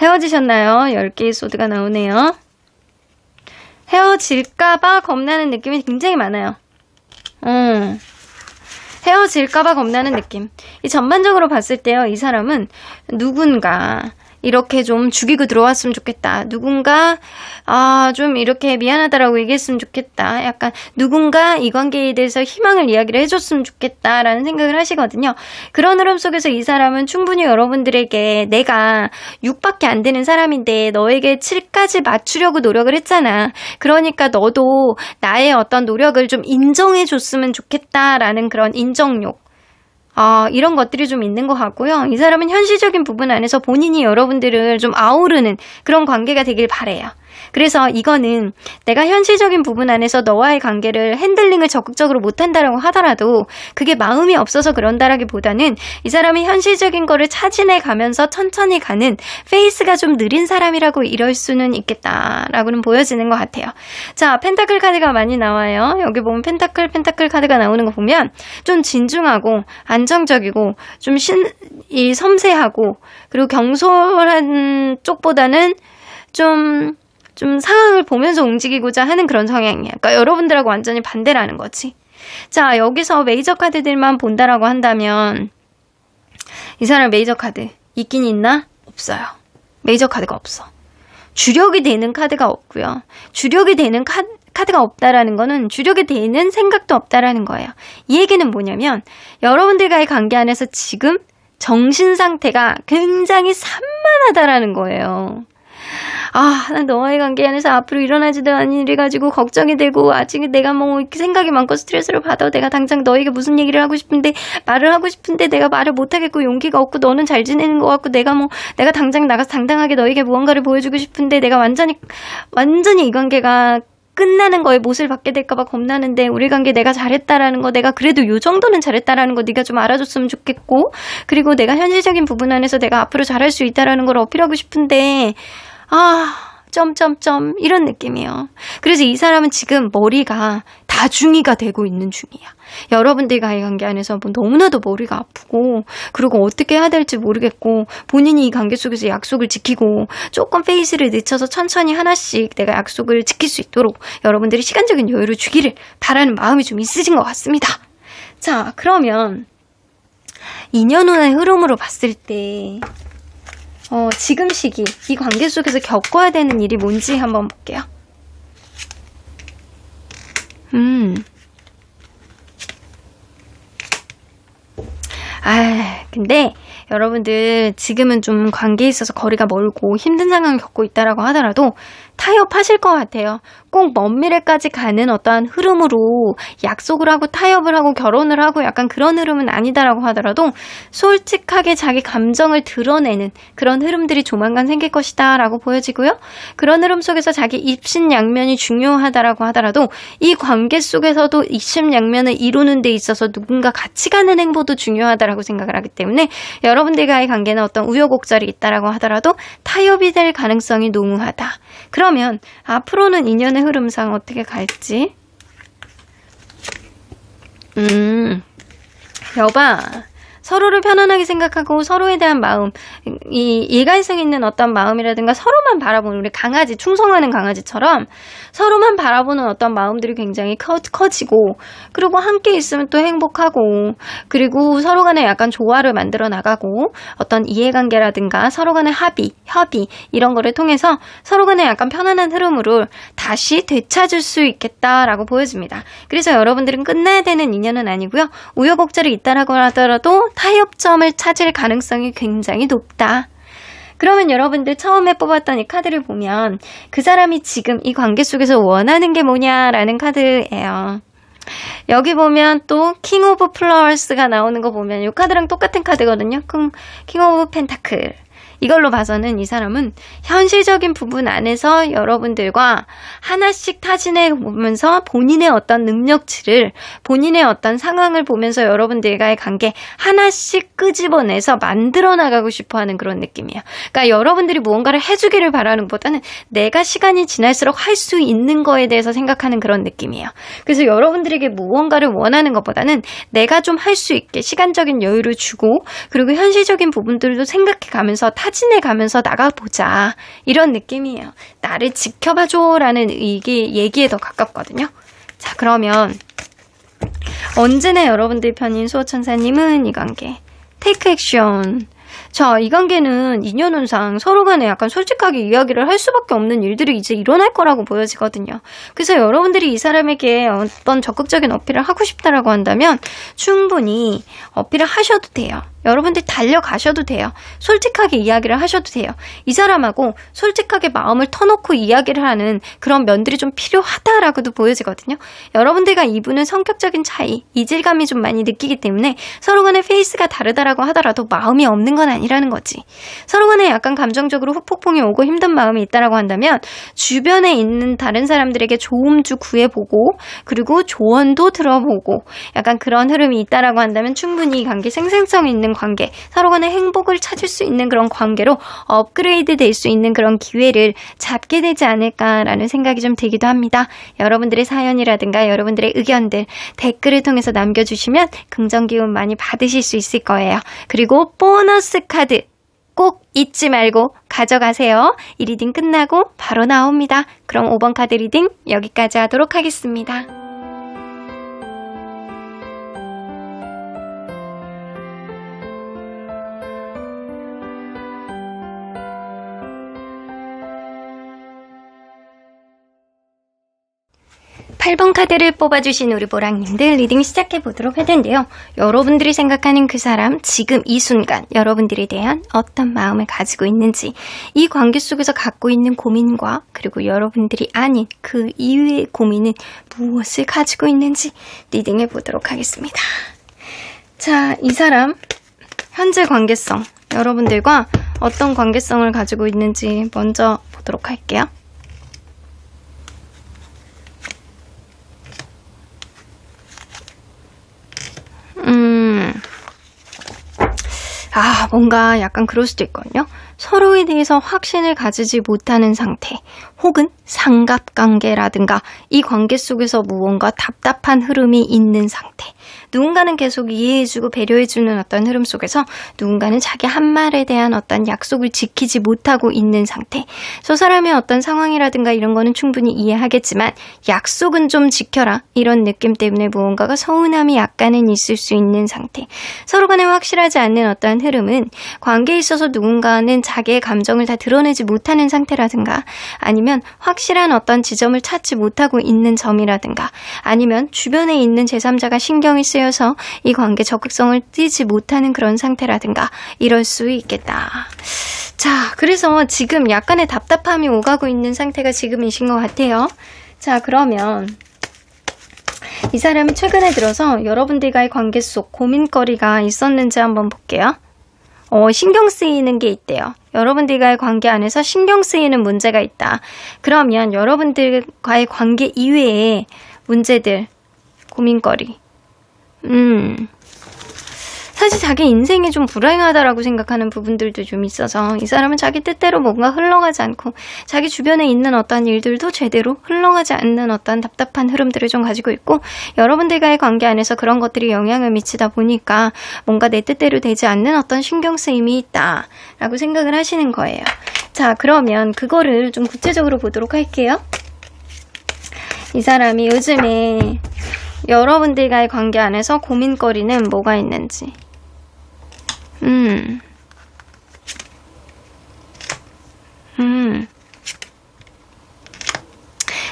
헤어지셨나요? 10개의 소드가 나오네요. 헤어질까봐 겁나는 느낌이 굉장히 많아요. 헤어질까봐 겁나는 느낌. 이 전반적으로 봤을 때요, 이 사람은 누군가 이렇게 좀 죽이고 들어왔으면 좋겠다. 누군가 좀 이렇게 미안하다라고 얘기했으면 좋겠다. 약간 누군가 이 관계에 대해서 희망을 이야기를 해줬으면 좋겠다라는 생각을 하시거든요. 그런 흐름 속에서 이 사람은 충분히 여러분들에게 내가 6밖에 안 되는 사람인데 너에게 7까지 맞추려고 노력을 했잖아. 그러니까 너도 나의 어떤 노력을 좀 인정해줬으면 좋겠다라는 그런 인정욕. 이런 것들이 좀 있는 것 같고요. 이 사람은 현실적인 부분 안에서 본인이 여러분들을 좀 아우르는 그런 관계가 되길 바래요. 그래서 이거는 내가 현실적인 부분 안에서 너와의 관계를 핸들링을 적극적으로 못한다라고 하더라도 그게 마음이 없어서 그런다라기보다는 이 사람이 현실적인 거를 차진해 가면서 천천히 가는 페이스가 좀 느린 사람이라고 이럴 수는 있겠다라고는 보여지는 것 같아요. 자, 펜타클 카드가 많이 나와요. 여기 보면 펜타클 카드가 나오는 거 보면 좀 진중하고 안정적이고 좀 섬세하고 그리고 경솔한 쪽보다는 좀 상황을 보면서 움직이고자 하는 그런 성향이야. 그러니까 여러분들하고 완전히 반대라는 거지. 자, 여기서 메이저 카드들만 본다라고 한다면 이 사람 메이저 카드 있긴 있나? 없어요. 메이저 카드가 없어. 주력이 되는 카드가 없고요. 주력이 되는 카드가 없다라는 거는 주력이 되는 생각도 없다라는 거예요. 이 얘기는 뭐냐면 여러분들과의 관계 안에서 지금 정신 상태가 굉장히 산만하다라는 거예요. 난 너와의 관계 안에서 앞으로 일어나지도 않은 일이 가지고 걱정이 되고 아직 내가 뭐 생각이 많고 스트레스를 받아. 내가 당장 너에게 무슨 얘기를 하고 싶은데 말을 하고 싶은데 내가 말을 못하겠고 용기가 없고 너는 잘 지내는 것 같고 내가 당장 나가서 당당하게 너에게 무언가를 보여주고 싶은데 내가 완전히 이 관계가 끝나는 거에 못을 받게 될까봐 겁나는데 우리 관계 내가 잘했다라는 거 내가 그래도 요 정도는 잘했다라는 거 네가 좀 알아줬으면 좋겠고 그리고 내가 현실적인 부분 안에서 내가 앞으로 잘할 수 있다라는 걸 어필하고 싶은데 이런 느낌이에요. 그래서 이 사람은 지금 머리가 다중이가 되고 있는 중이야. 여러분들과의 관계 안에서 너무나도 머리가 아프고 그리고 어떻게 해야 될지 모르겠고 본인이 이 관계 속에서 약속을 지키고 조금 페이스를 늦춰서 천천히 하나씩 내가 약속을 지킬 수 있도록 여러분들이 시간적인 여유를 주기를 바라는 마음이 좀 있으신 것 같습니다. 자, 그러면 2년 후의 흐름으로 봤을 때 지금 시기, 이 관계 속에서 겪어야 되는 일이 뭔지 한번 볼게요. 근데 여러분들 지금은 좀 관계에 있어서 거리가 멀고 힘든 상황을 겪고 있다라고 하더라도 타협하실 것 같아요. 꼭 먼 미래까지 가는 어떠한 흐름으로 약속을 하고 타협을 하고 결혼을 하고 약간 그런 흐름은 아니다라고 하더라도 솔직하게 자기 감정을 드러내는 그런 흐름들이 조만간 생길 것이다 라고 보여지고요. 그런 흐름 속에서 자기 입신양면이 중요하다라고 하더라도 이 관계 속에서도 입신양면을 이루는 데 있어서 누군가 같이 가는 행보도 중요하다라고 생각을 하기 때문에 여러분들과의 관계는 어떤 우여곡절이 있다라고 하더라도 타협이 될 가능성이 농후하다. 그러면 앞으로는 인연의 흐름상 어떻게 갈지? 여봐. 서로를 편안하게 생각하고 서로에 대한 마음, 이 일관성 있는 어떤 마음이라든가 서로만 바라보는 우리 강아지, 충성하는 강아지처럼 서로만 바라보는 어떤 마음들이 굉장히 커지고 그리고 함께 있으면 또 행복하고 그리고 서로 간에 약간 조화를 만들어 나가고 어떤 이해관계라든가 서로 간의 협의 이런 거를 통해서 서로 간에 약간 편안한 흐름으로 다시 되찾을 수 있겠다라고 보여집니다. 그래서 여러분들은 끝나야 되는 인연은 아니고요. 우여곡절이 있다라고 하더라도 타협점을 찾을 가능성이 굉장히 높다. 그러면 여러분들 처음에 뽑았던 이 카드를 보면 그 사람이 지금 이 관계 속에서 원하는 게 뭐냐라는 카드예요. 여기 보면 또 킹 오브 플라워스가 나오는 거 보면 이 카드랑 똑같은 카드거든요. 킹 오브 펜타클. 이걸로 봐서는 이 사람은 현실적인 부분 안에서 여러분들과 하나씩 타진해 보면서 본인의 어떤 능력치를 본인의 어떤 상황을 보면서 여러분들과의 관계 하나씩 끄집어내서 만들어 나가고 싶어하는 그런 느낌이에요. 그러니까 여러분들이 무언가를 해주기를 바라는 것보다는 내가 시간이 지날수록 할 수 있는 거에 대해서 생각하는 그런 느낌이에요. 그래서 여러분들에게 무언가를 원하는 것보다는 내가 좀 할 수 있게 시간적인 여유를 주고 그리고 현실적인 부분들도 생각해 가면서 타진해 가면서 나가보자 이런 느낌이에요. 나를 지켜봐줘 라는 얘기에 더 가깝거든요. 자, 그러면 언제나 여러분들 편인 수호천사님은 이 관계 테이크 액션. 자, 이 관계는 인연운상 서로 간에 약간 솔직하게 이야기를 할 수밖에 없는 일들이 이제 일어날 거라고 보여지거든요. 그래서 여러분들이 이 사람에게 어떤 적극적인 어필을 하고 싶다라고 한다면 충분히 어필을 하셔도 돼요. 여러분들 달려가셔도 돼요. 솔직하게 이야기를 하셔도 돼요. 이 사람하고 솔직하게 마음을 터놓고 이야기를 하는 그런 면들이 좀 필요하다라고도 보여지거든요. 여러분들과 이분은 성격적인 차이, 이질감이 좀 많이 느끼기 때문에 서로 간의 페이스가 다르다라고 하더라도 마음이 없는 건 아니라는 거지. 서로 간에 약간 감정적으로 후폭풍이 오고 힘든 마음이 있다라고 한다면 주변에 있는 다른 사람들에게 조음주 구해보고 그리고 조언도 들어보고 약간 그런 흐름이 있다라고 한다면 충분히 이 관계 생산성 있는 관계, 서로 간의 행복을 찾을 수 있는 그런 관계로 업그레이드 될 수 있는 그런 기회를 잡게 되지 않을까라는 생각이 좀 들기도 합니다. 여러분들의 사연이라든가 여러분들의 의견들 댓글을 통해서 남겨주시면 긍정 기운 많이 받으실 수 있을 거예요. 그리고 보너스 카드 꼭 잊지 말고 가져가세요. 이 리딩 끝나고 바로 나옵니다. 그럼 5번 카드 리딩 여기까지 하도록 하겠습니다. 8번 카드를 뽑아주신 우리 보랑님들 리딩 시작해보도록 할 텐데요. 여러분들이 생각하는 그 사람, 지금 이 순간 여러분들에 대한 어떤 마음을 가지고 있는지, 이 관계 속에서 갖고 있는 고민과 그리고 여러분들이 아닌 그 이외의 고민은 무엇을 가지고 있는지 리딩해보도록 하겠습니다. 자, 이 사람 현재 관계성, 여러분들과 어떤 관계성을 가지고 있는지 먼저 보도록 할게요. 뭔가 약간 그럴 수도 있거든요. 서로에 대해서 확신을 가지지 못하는 상태, 혹은 삼각관계라든가 이 관계 속에서 무언가 답답한 흐름이 있는 상태. 누군가는 계속 이해해주고 배려해주는 어떤 흐름 속에서 누군가는 자기 한 말에 대한 어떤 약속을 지키지 못하고 있는 상태. 저 사람의 어떤 상황이라든가 이런 거는 충분히 이해하겠지만 약속은 좀 지켜라 이런 느낌 때문에 무언가가 서운함이 약간은 있을 수 있는 상태. 서로 간에 확실하지 않는 어떤 흐름은 관계에 있어서 누군가는 자기의 감정을 다 드러내지 못하는 상태라든가 아니면 확실한 어떤 지점을 찾지 못하고 있는 점이라든가 아니면 주변에 있는 제3자가 신경이 쓰여서 이 관계 적극성을 띠지 못하는 그런 상태라든가 이럴 수 있겠다. 자, 그래서 지금 약간의 답답함이 오가고 있는 상태가 지금이신 것 같아요. 자, 그러면 이 사람이 최근에 들어서 여러분들과의 관계 속 고민거리가 있었는지 한번 볼게요. 신경 쓰이는 게 있대요. 여러분들과의 관계 안에서 신경 쓰이는 문제가 있다. 그러면 여러분들과의 관계 이외의 문제들, 고민거리. 사실 자기 인생이 좀 불행하다라고 생각하는 부분들도 좀 있어서 이 사람은 자기 뜻대로 뭔가 흘러가지 않고 자기 주변에 있는 어떤 일들도 제대로 흘러가지 않는 어떤 답답한 흐름들을 좀 가지고 있고 여러분들과의 관계 안에서 그런 것들이 영향을 미치다 보니까 뭔가 내 뜻대로 되지 않는 어떤 신경 쓰임이 있다라고 생각을 하시는 거예요. 자, 그러면 그거를 좀 구체적으로 보도록 할게요. 이 사람이 요즘에 여러분들과의 관계 안에서 고민거리는 뭐가 있는지.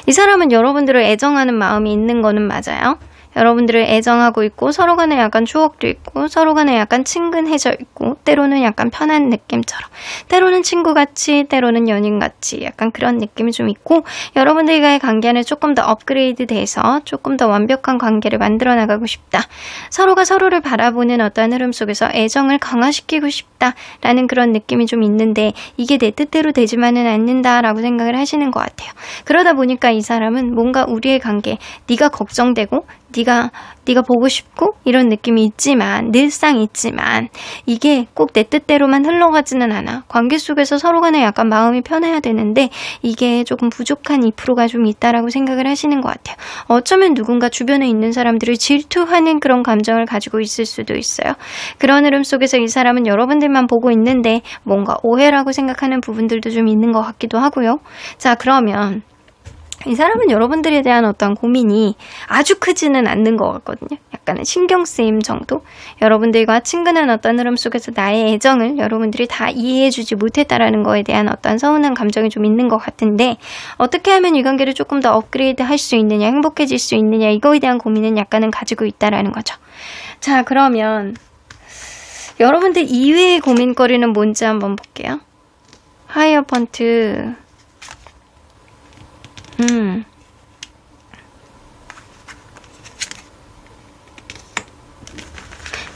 이 사람은 여러분들을 애정하는 마음이 있는 거는 맞아요. 여러분들을 애정하고 있고 서로 간에 약간 추억도 있고 서로 간에 약간 친근해져 있고 때로는 약간 편한 느낌처럼 때로는 친구같이 때로는 연인같이 약간 그런 느낌이 좀 있고 여러분들과의 관계는 조금 더 업그레이드 돼서 조금 더 완벽한 관계를 만들어 나가고 싶다. 서로가 서로를 바라보는 어떤 흐름 속에서 애정을 강화시키고 싶다라는 그런 느낌이 좀 있는데 이게 내 뜻대로 되지만은 않는다라고 생각을 하시는 것 같아요. 그러다 보니까 이 사람은 뭔가 우리의 관계 네가 걱정되고 네가 보고 싶고 이런 느낌이 있지만 늘상 있지만 이게 꼭 내 뜻대로만 흘러가지는 않아. 관계 속에서 서로 간에 약간 마음이 편해야 되는데 이게 조금 부족한 2%가 좀 있다라고 생각을 하시는 것 같아요. 어쩌면 누군가 주변에 있는 사람들을 질투하는 그런 감정을 가지고 있을 수도 있어요. 그런 흐름 속에서 이 사람은 여러분들만 보고 있는데 뭔가 오해라고 생각하는 부분들도 좀 있는 것 같기도 하고요. 자, 그러면 이 사람은 여러분들에 대한 어떤 고민이 아주 크지는 않는 것 같거든요. 약간의 신경 쓰임 정도? 여러분들과 친근한 어떤 흐름 속에서 나의 애정을 여러분들이 다 이해해주지 못했다라는 거에 대한 어떤 서운한 감정이 좀 있는 것 같은데 어떻게 하면 이 관계를 조금 더 업그레이드 할 수 있느냐, 행복해질 수 있느냐 이거에 대한 고민은 약간은 가지고 있다라는 거죠. 자, 그러면 여러분들 이외의 고민거리는 뭔지 한번 볼게요. 하이어펀트.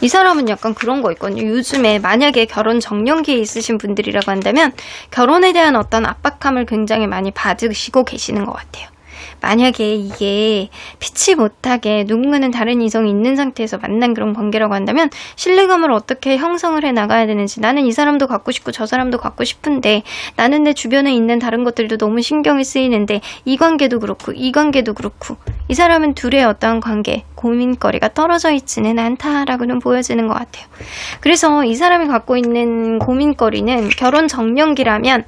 이 사람은 약간 그런 거 있거든요. 요즘에 만약에 결혼 정년기에 있으신 분들이라고 한다면 결혼에 대한 어떤 압박감을 굉장히 많이 받으시고 계시는 것 같아요. 만약에 이게 피치 못하게 누군가는 다른 이성이 있는 상태에서 만난 그런 관계라고 한다면 신뢰감을 어떻게 형성을 해 나가야 되는지, 나는 이 사람도 갖고 싶고 저 사람도 갖고 싶은데 나는 내 주변에 있는 다른 것들도 너무 신경이 쓰이는데 이 관계도 그렇고 이 관계도 그렇고 이 사람은 둘의 어떠한 관계, 고민거리가 떨어져 있지는 않다라고는 보여지는 것 같아요. 그래서 이 사람이 갖고 있는 고민거리는 결혼 정년기라면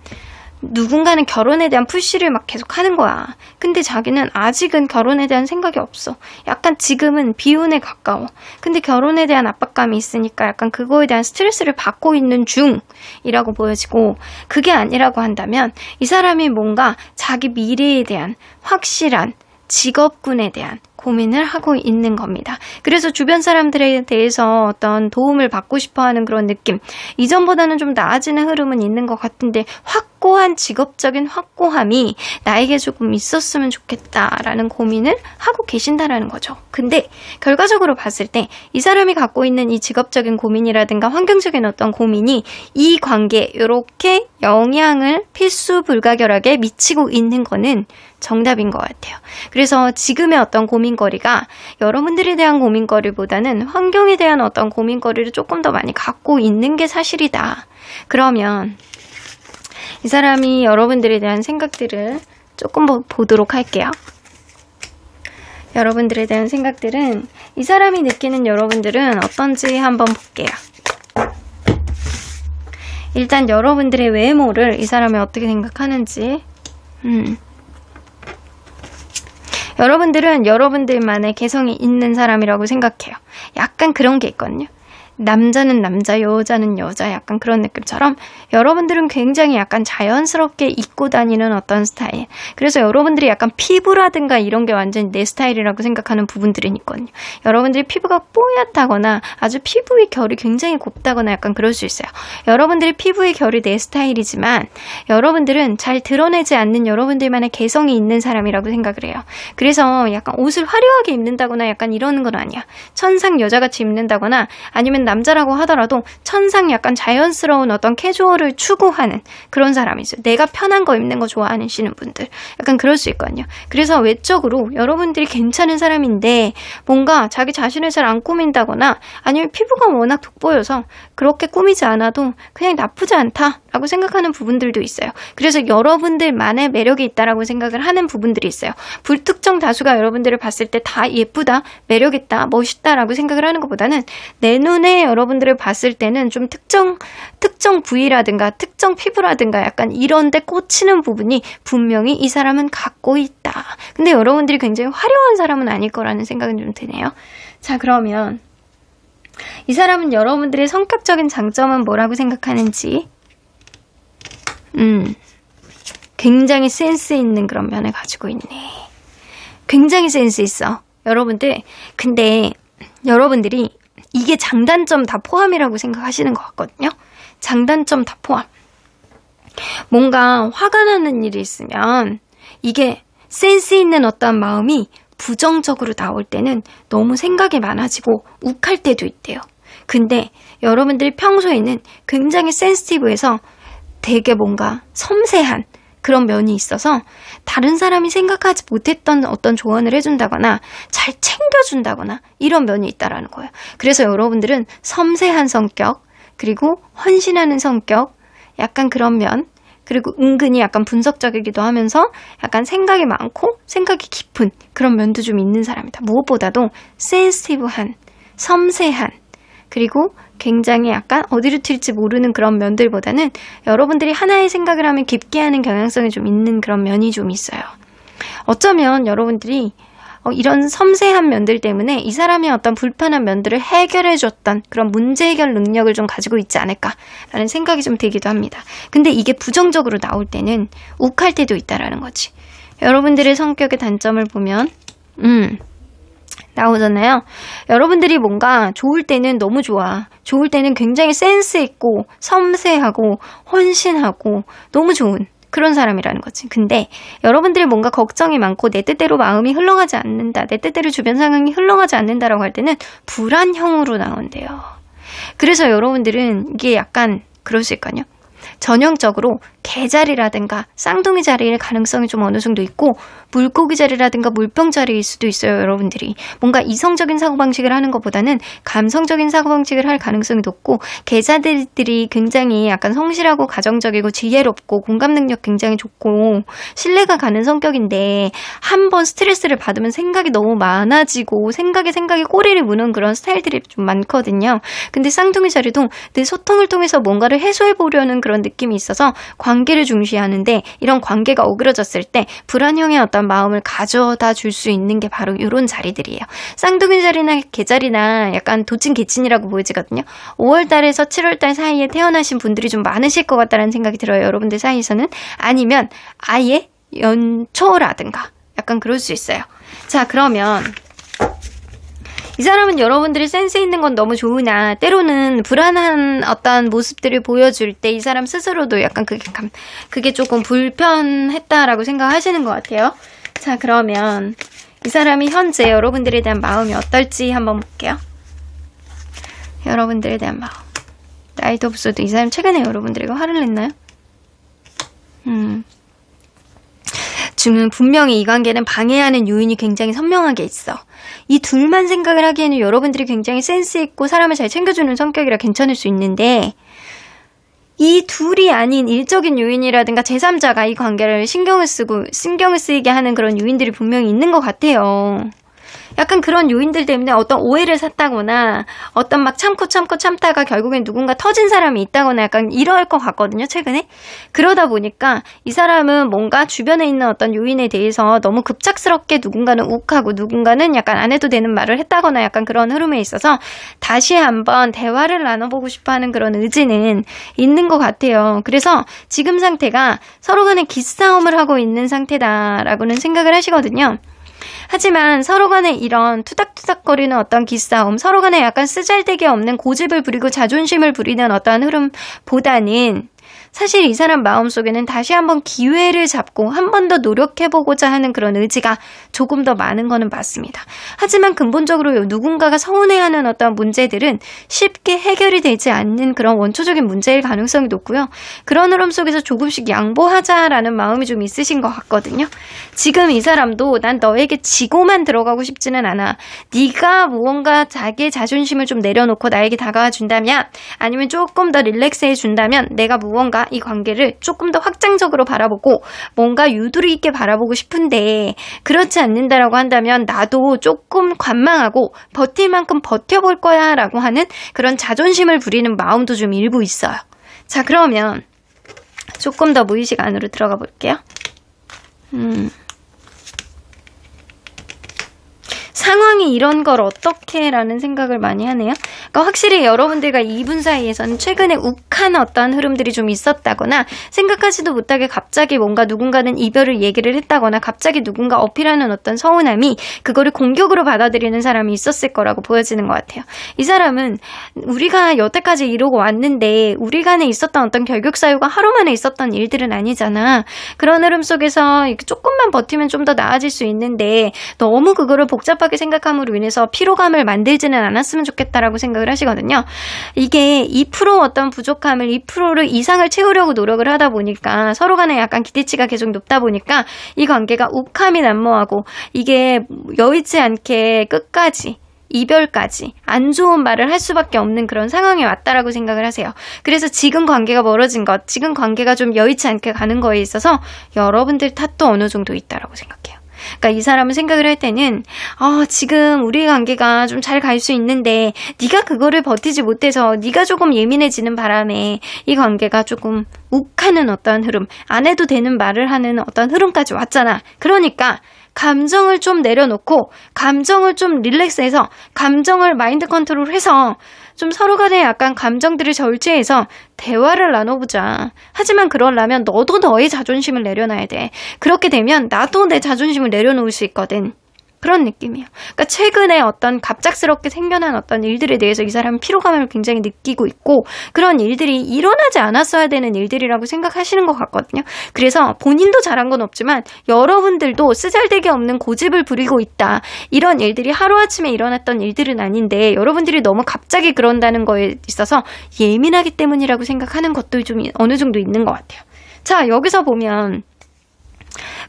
누군가는 결혼에 대한 푸시를 막 계속 하는 거야. 근데 자기는 아직은 결혼에 대한 생각이 없어. 약간 지금은 비운에 가까워. 근데 결혼에 대한 압박감이 있으니까 약간 그거에 대한 스트레스를 받고 있는 중이라고 보여지고, 그게 아니라고 한다면 이 사람이 뭔가 자기 미래에 대한 확실한 직업군에 대한 고민을 하고 있는 겁니다. 그래서 주변 사람들에 대해서 어떤 도움을 받고 싶어하는 그런 느낌, 이전보다는 좀 나아지는 흐름은 있는 것 같은데 확고한 직업적인 확고함이 나에게 조금 있었으면 좋겠다라는 고민을 하고 계신다라는 거죠. 근데 결과적으로 봤을 때 이 사람이 갖고 있는 이 직업적인 고민이라든가 환경적인 어떤 고민이 이 관계에 이렇게 영향을 필수 불가결하게 미치고 있는 거는 정답인 것 같아요. 그래서 지금의 어떤 고민거리가 여러분들에 대한 고민거리보다는 환경에 대한 어떤 고민거리를 조금 더 많이 갖고 있는 게 사실이다. 그러면 이 사람이 여러분들에 대한 생각들을 조금 보도록 할게요. 여러분들에 대한 생각들은, 이 사람이 느끼는 여러분들은 어떤지 한번 볼게요. 일단 여러분들의 외모를 이 사람이 어떻게 생각하는지. 여러분들은 여러분들만의 개성이 있는 사람이라고 생각해요. 약간 그런 게 있거든요. 남자는 남자, 여자는 여자, 약간 그런 느낌처럼 여러분들은 굉장히 약간 자연스럽게 입고 다니는 어떤 스타일. 그래서 여러분들이 약간 피부라든가 이런 게 완전히 내 스타일이라고 생각하는 부분들은 있거든요. 여러분들이 피부가 뽀얗다거나 아주 피부의 결이 굉장히 곱다거나 약간 그럴 수 있어요. 여러분들의 피부의 결이 내 스타일이지만 여러분들은 잘 드러내지 않는 여러분들만의 개성이 있는 사람이라고 생각을 해요. 그래서 약간 옷을 화려하게 입는다거나 약간 이러는 건 아니야. 천상 여자같이 입는다거나 아니면 남자라고 하더라도 천상 약간 자연스러운 어떤 캐주얼을 추구하는 그런 사람이죠. 내가 편한 거 입는 거 좋아하시는 분들, 약간 그럴 수 있거든요. 그래서 외적으로 여러분들이 괜찮은 사람인데 뭔가 자기 자신을 잘 안 꾸민다거나 아니면 피부가 워낙 돋보여서 그렇게 꾸미지 않아도 그냥 나쁘지 않다라고 생각하는 부분들도 있어요. 그래서 여러분들만의 매력이 있다라고 생각을 하는 부분들이 있어요. 불특정 다수가 여러분들을 봤을 때 다 예쁘다, 매력있다, 멋있다라고 생각을 하는 것보다는 내 눈에 여러분들을 봤을 때는 좀 특정 부위라든가 특정 피부라든가 약간 이런 데 꽂히는 부분이 분명히 이 사람은 갖고 있다. 근데 여러분들이 굉장히 화려한 사람은 아닐 거라는 생각은 좀 드네요. 자, 그러면 이 사람은 여러분들의 성격적인 장점은 뭐라고 생각하는지. 굉장히 센스 있는 그런 면을 가지고 있네. 굉장히 센스 있어. 여러분들, 근데 여러분들이 이게 장단점 다 포함이라고 생각하시는 것 같거든요. 장단점 다 포함. 뭔가 화가 나는 일이 있으면 이게 센스 있는 어떤 마음이 부정적으로 나올 때는 너무 생각이 많아지고 욱할 때도 있대요. 근데 여러분들이 평소에는 굉장히 센시티브해서 되게 뭔가 섬세한 그런 면이 있어서 다른 사람이 생각하지 못했던 어떤 조언을 해준다거나 잘 챙겨준다거나 이런 면이 있다라는 거예요. 그래서 여러분들은 섬세한 성격, 그리고 헌신하는 성격, 약간 그런 면, 그리고 은근히 약간 분석적이기도 하면서 약간 생각이 많고 생각이 깊은 그런 면도 좀 있는 사람이다. 무엇보다도 센시티브한, 섬세한, 그리고 굉장히 약간 어디로 튈지 모르는 그런 면들보다는 여러분들이 하나의 생각을 하면 깊게 하는 경향성이 좀 있는 그런 면이 좀 있어요. 어쩌면 여러분들이 이런 섬세한 면들 때문에 이 사람의 어떤 불편한 면들을 해결해줬던 그런 문제 해결 능력을 좀 가지고 있지 않을까라는 생각이 좀 들기도 합니다. 근데 이게 부정적으로 나올 때는 욱할 때도 있다라는 거지. 여러분들의 성격의 단점을 보면 나오잖아요. 여러분들이 뭔가 좋을 때는 너무 좋아. 좋을 때는 굉장히 센스 있고 섬세하고 헌신하고 너무 좋은 그런 사람이라는 거지. 근데 여러분들이 뭔가 걱정이 많고 내 뜻대로 마음이 흘러가지 않는다. 내 뜻대로 주변 상황이 흘러가지 않는다라고 할 때는 불안형으로 나온대요. 그래서 여러분들은 이게 약간 그럴 수 있거든요. 전형적으로 개자리라든가 쌍둥이 자리일 가능성이 좀 어느 정도 있고 물고기 자리라든가 물병 자리일 수도 있어요. 여러분들이 뭔가 이성적인 사고방식을 하는 것보다는 감성적인 사고방식을 할 가능성이 높고 개자들이 굉장히 약간 성실하고 가정적이고 지혜롭고 공감 능력 굉장히 좋고 신뢰가 가는 성격인데 한번 스트레스를 받으면 생각이 너무 많아지고 생각에 꼬리를 무는 그런 스타일들이 좀 많거든요. 근데 쌍둥이 자리도 내 소통을 통해서 뭔가를 해소해 보려는 그런 느낌이 있어서 관계를 중시하는데 이런 관계가 어그러졌을 때 불안형의 어떤 마음을 가져다 줄 수 있는 게 바로 이런 자리들이에요. 쌍둥이 자리나 개자리나 약간 도찐 개친이라고 보여지거든요. 5월달에서 7월달 사이에 태어나신 분들이 좀 많으실 것 같다는 생각이 들어요. 여러분들 사이에서는. 아니면 아예 연초라든가 약간 그럴 수 있어요. 자, 그러면 이 사람은 여러분들이 센스 있는 건 너무 좋으나 때로는 불안한 어떤 모습들을 보여줄 때 이 사람 스스로도 약간 그게 조금 불편했다라고 생각하시는 것 같아요. 자, 그러면 이 사람이 현재 여러분들에 대한 마음이 어떨지 한번 볼게요. 여러분들에 대한 마음. 나이트 오브 소드. 이 사람 최근에 여러분들에게 화를 냈나요? 지금 분명히 이 관계는 방해하는 요인이 굉장히 선명하게 있어. 이 둘만 생각을 하기에는 여러분들이 굉장히 센스 있고 사람을 잘 챙겨주는 성격이라 괜찮을 수 있는데 이 둘이 아닌 일적인 요인이라든가 제3자가 이 관계를 신경을 쓰이게 하는 그런 요인들이 분명히 있는 것 같아요. 약간 그런 요인들 때문에 어떤 오해를 샀다거나 어떤 막 참다가 결국엔 누군가 터진 사람이 있다거나 약간 이럴 것 같거든요, 최근에. 그러다 보니까 이 사람은 뭔가 주변에 있는 어떤 요인에 대해서 너무 급작스럽게 누군가는 욱하고 누군가는 약간 안 해도 되는 말을 했다거나 약간 그런 흐름에 있어서 다시 한번 대화를 나눠보고 싶어하는 그런 의지는 있는 것 같아요. 그래서 지금 상태가 서로 간에 기싸움을 하고 있는 상태다라고는 생각을 하시거든요. 하지만 서로 간에 이런 투닥투닥거리는 어떤 기싸움, 서로 간에 약간 쓰잘데기 없는 고집을 부리고 자존심을 부리는 어떤 흐름보다는 사실 이 사람 마음속에는 다시 한번 기회를 잡고 한 번 더 노력해보고자 하는 그런 의지가 조금 더 많은 거는 맞습니다. 하지만 근본적으로 누군가가 서운해하는 어떤 문제들은 쉽게 해결이 되지 않는 그런 원초적인 문제일 가능성이 높고요. 그런 흐름 속에서 조금씩 양보하자라는 마음이 좀 있으신 것 같거든요. 지금 이 사람도 난 너에게 지고만 들어가고 싶지는 않아. 네가 무언가 자기의 자존심을 좀 내려놓고 나에게 다가와 준다면 아니면 조금 더 릴렉스해 준다면 내가 무언가 이 관계를 조금 더 확장적으로 바라보고 뭔가 유두리 있게 바라보고 싶은데 그렇지 않는다라고 한다면 나도 조금 관망하고 버틸 만큼 버텨볼 거야 라고 하는 그런 자존심을 부리는 마음도 좀 일부 있어요. 자, 그러면 조금 더 무의식 안으로 들어가 볼게요. 상황이 이런 걸 어떻게 라는 생각을 많이 하네요. 그러니까 확실히 여러분들과 이분 사이에서는 최근에 욱한 어떤 흐름들이 좀 있었다거나 생각하지도 못하게 갑자기 뭔가 누군가는 이별을 얘기를 했다거나 갑자기 누군가 어필하는 어떤 서운함이 그거를 공격으로 받아들이는 사람이 있었을 거라고 보여지는 것 같아요. 이 사람은 우리가 여태까지 이러고 왔는데 우리 간에 있었던 어떤 결격 사유가 하루 만에 있었던 일들은 아니잖아. 그런 흐름 속에서 조금만 버티면 좀 더 나아질 수 있는데 너무 그거를 복잡하게 생각함으로 인해서 피로감을 만들지는 않았으면 좋겠다라고 생각을 하시거든요. 이게 2% 어떤 부족함을 2%를 이상을 채우려고 노력을 하다 보니까 서로 간에 약간 기대치가 계속 높다 보니까 이 관계가 욱함이 난무하고 이게 여의치 않게 끝까지 이별까지 안 좋은 말을 할 수밖에 없는 그런 상황에 왔다라고 생각을 하세요. 그래서 지금 관계가 멀어진 것, 지금 관계가 좀 여의치 않게 가는 거에 있어서 여러분들 탓도 어느 정도 있다라고 생각해요. 그러니까 이 사람은 생각을 할 때는 지금 우리 관계가 좀 잘 갈 수 있는데 네가 그거를 버티지 못해서 네가 조금 예민해지는 바람에 이 관계가 조금 욱하는 어떤 흐름, 안 해도 되는 말을 하는 어떤 흐름까지 왔잖아. 그러니까 감정을 좀 내려놓고 감정을 좀 릴렉스해서 감정을 마인드 컨트롤해서 좀 서로 간에 약간 감정들을 절제해서 대화를 나눠보자. 하지만 그러려면 너도 너의 자존심을 내려놔야 돼. 그렇게 되면 나도 내 자존심을 내려놓을 수 있거든. 그런 느낌이에요. 그러니까 최근에 어떤 갑작스럽게 생겨난 어떤 일들에 대해서 이 사람은 피로감을 굉장히 느끼고 있고 그런 일들이 일어나지 않았어야 되는 일들이라고 생각하시는 것 같거든요. 그래서 본인도 잘한 건 없지만 여러분들도 쓰잘데기 없는 고집을 부리고 있다. 이런 일들이 하루아침에 일어났던 일들은 아닌데 여러분들이 너무 갑자기 그런다는 거에 있어서 예민하기 때문이라고 생각하는 것도 좀 어느 정도 있는 것 같아요. 자, 여기서 보면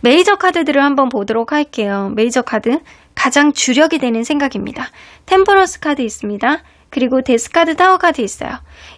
메이저 카드들을 한번 보도록 할게요. 메이저 카드 가장 주력이 되는 생각입니다. 템퍼런스 카드 있습니다. 그리고 데스 카드, 타워 카드 있어요.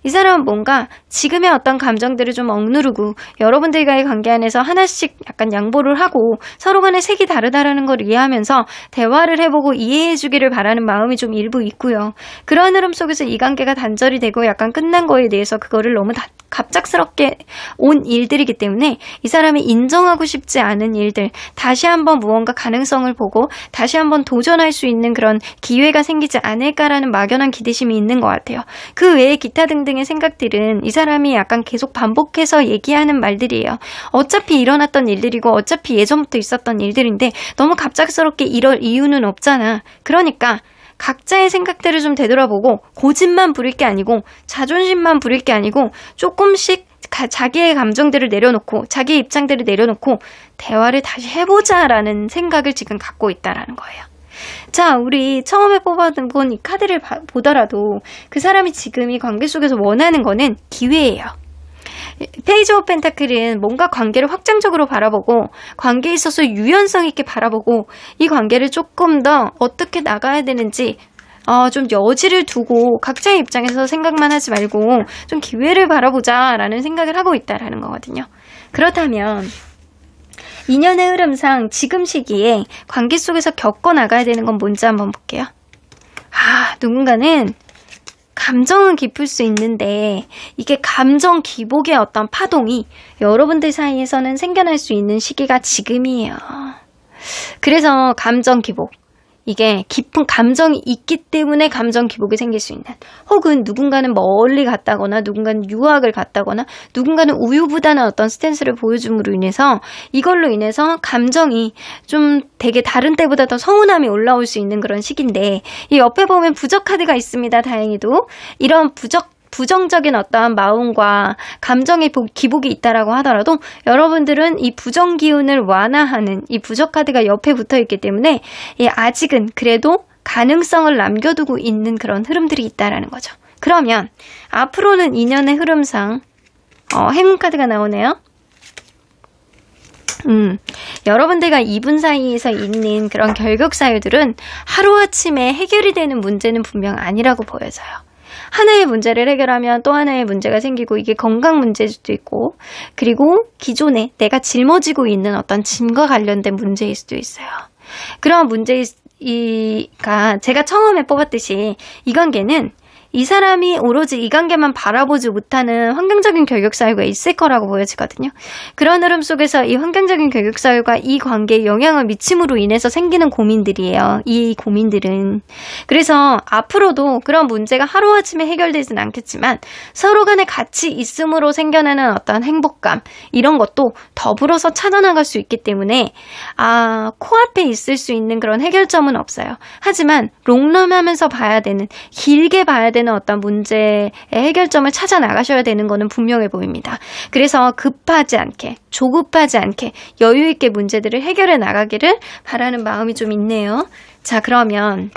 이 사람은 뭔가 지금의 어떤 감정들을 좀 억누르고 여러분들과의 관계 안에서 하나씩 약간 양보를 하고 서로 간의 색이 다르다라는 걸 이해하면서 대화를 해보고 이해해주기를 바라는 마음이 좀 일부 있고요. 그러한 흐름 속에서 이 관계가 단절이 되고 약간 끝난 거에 대해서 그거를 너무 갑작스럽게 온 일들이기 때문에 이 사람이 인정하고 싶지 않은 일들, 다시 한번 무언가 가능성을 보고 다시 한번 도전할 수 있는 그런 기회가 생기지 않을까라는 막연한 기대심이 있는 것 같아요. 그 외에 기타 등등의 생각들은 이 사람이 약간 계속 반복해서 얘기하는 말들이에요. 어차피 일어났던 일들이고 어차피 예전부터 있었던 일들인데 너무 갑작스럽게 이럴 이유는 없잖아. 그러니까 각자의 생각들을 좀 되돌아보고 고집만 부릴 게 아니고 자존심만 부릴 게 아니고 조금씩 자기의 감정들을 내려놓고 자기의 입장들을 내려놓고 대화를 다시 해보자라는 생각을 지금 갖고 있다라는 거예요. 자, 우리 처음에 뽑아본 이 카드를 보더라도 그 사람이 지금 이 관계 속에서 원하는 거는 기회예요. 페이지 오브 펜타클은 뭔가 관계를 확장적으로 바라보고 관계에 있어서 유연성 있게 바라보고 이 관계를 조금 더 어떻게 나가야 되는지 좀 여지를 두고 각자의 입장에서 생각만 하지 말고 좀 기회를 바라보자라는 생각을 하고 있다라는 거거든요. 그렇다면 인연의 흐름상 지금 시기에 관계 속에서 겪어나가야 되는 건 뭔지 한번 볼게요. 누군가는 감정은 깊을 수 있는데 이게 감정 기복의 어떤 파동이 여러분들 사이에서는 생겨날 수 있는 시기가 지금이에요. 그래서 감정 기복, 이게 깊은 감정이 있기 때문에 감정 기복이 생길 수 있는, 혹은 누군가는 멀리 갔다거나 누군가는 유학을 갔다거나 누군가는 우유부단한 어떤 스탠스를 보여줌으로 인해서 이걸로 인해서 감정이 좀 되게 다른 때보다 더 서운함이 올라올 수 있는 그런 시기인데, 이 옆에 보면 부적 카드가 있습니다. 다행히도 이런 부정적인 어떠한 마음과 감정의 기복이 있다라고 하더라도 여러분들은 이 부정 기운을 완화하는 이 부적 카드가 옆에 붙어 있기 때문에 아직은 그래도 가능성을 남겨두고 있는 그런 흐름들이 있다라는 거죠. 그러면 앞으로는 인연의 흐름상 행운 카드가 나오네요. 여러분들과 이분 사이에서 있는 그런 결격 사유들은 하루아침에 해결이 되는 문제는 분명 아니라고 보여져요. 하나의 문제를 해결하면 또 하나의 문제가 생기고, 이게 건강 문제일 수도 있고, 그리고 기존에 내가 짊어지고 있는 어떤 짐과 관련된 문제일 수도 있어요. 그런 문제가 제가 처음에 뽑았듯이 이 관계는 이 사람이 오로지 이 관계만 바라보지 못하는 환경적인 결격 사유가 있을 거라고 보여지거든요. 그런 흐름 속에서 이 환경적인 결격 사유가 이 관계에 영향을 미침으로 인해서 생기는 고민들이에요. 이 고민들은. 그래서 앞으로도 그런 문제가 하루아침에 해결되진 않겠지만 서로 간에 같이 있음으로 생겨나는 어떤 행복감, 이런 것도 더불어서 찾아나갈 수 있기 때문에 코앞에 있을 수 있는 그런 해결점은 없어요. 하지만 롱런하면서 봐야 되는, 길게 봐야 되는 어떤 문제의 해결점을 찾아 나가셔야 되는 거는 분명해 보입니다. 그래서 급하지 않게, 조급하지 않게 여유 있게 문제들을 해결해 나가기를 바라는 마음이 좀 있네요. 자, 그러면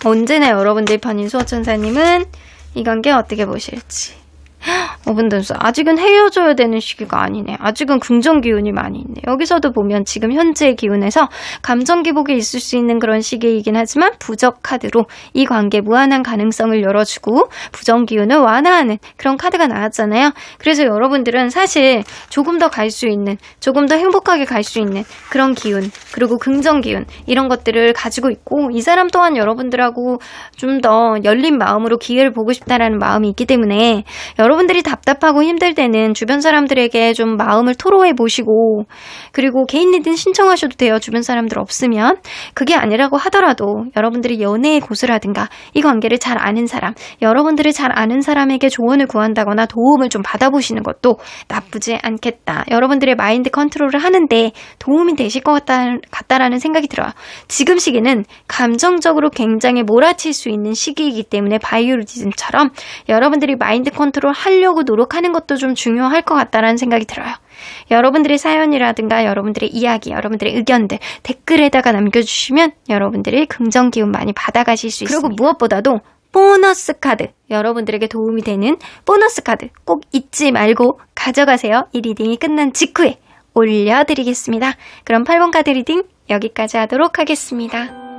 언제나 여러분들 편인 수호천사님은 이 관계 어떻게 보실지. 5분 단수. 아직은 헤어져야 되는 시기가 아니네. 아직은 긍정 기운이 많이 있네. 여기서도 보면 지금 현재의 기운에서 감정 기복이 있을 수 있는 그런 시기이긴 하지만 부적 카드로 이 관계 무한한 가능성을 열어주고 부정 기운을 완화하는 그런 카드가 나왔잖아요. 그래서 여러분들은 사실 조금 더 갈 수 있는, 조금 더 행복하게 갈 수 있는 그런 기운, 그리고 긍정 기운, 이런 것들을 가지고 있고, 이 사람 또한 여러분들하고 좀 더 열린 마음으로 기회를 보고 싶다라는 마음이 있기 때문에 여러분들이 다 답답하고 힘들 때는 주변 사람들에게 좀 마음을 토로해 보시고, 그리고 개인 리딩 신청하셔도 돼요. 주변 사람들 없으면. 그게 아니라고 하더라도 여러분들이 연애의 고수라든가 이 관계를 잘 아는 사람, 여러분들을 잘 아는 사람에게 조언을 구한다거나 도움을 좀 받아보시는 것도 나쁘지 않겠다. 여러분들의 마인드 컨트롤을 하는데 도움이 되실 것 같다라는 생각이 들어요. 지금 시기는 감정적으로 굉장히 몰아칠 수 있는 시기이기 때문에 바이오리즘처럼 여러분들이 마인드 컨트롤 하려고 노력하는 것도 좀 중요할 것 같다라는 생각이 들어요. 여러분들의 사연이라든가 여러분들의 이야기, 여러분들의 의견들 댓글에다가 남겨주시면 여러분들이 긍정 기운 많이 받아가실 수 있습니다. 그리고 무엇보다도 보너스 카드, 여러분들에게 도움이 되는 보너스 카드 꼭 잊지 말고 가져가세요. 이 리딩이 끝난 직후에 올려드리겠습니다. 그럼 8번 카드 리딩 여기까지 하도록 하겠습니다.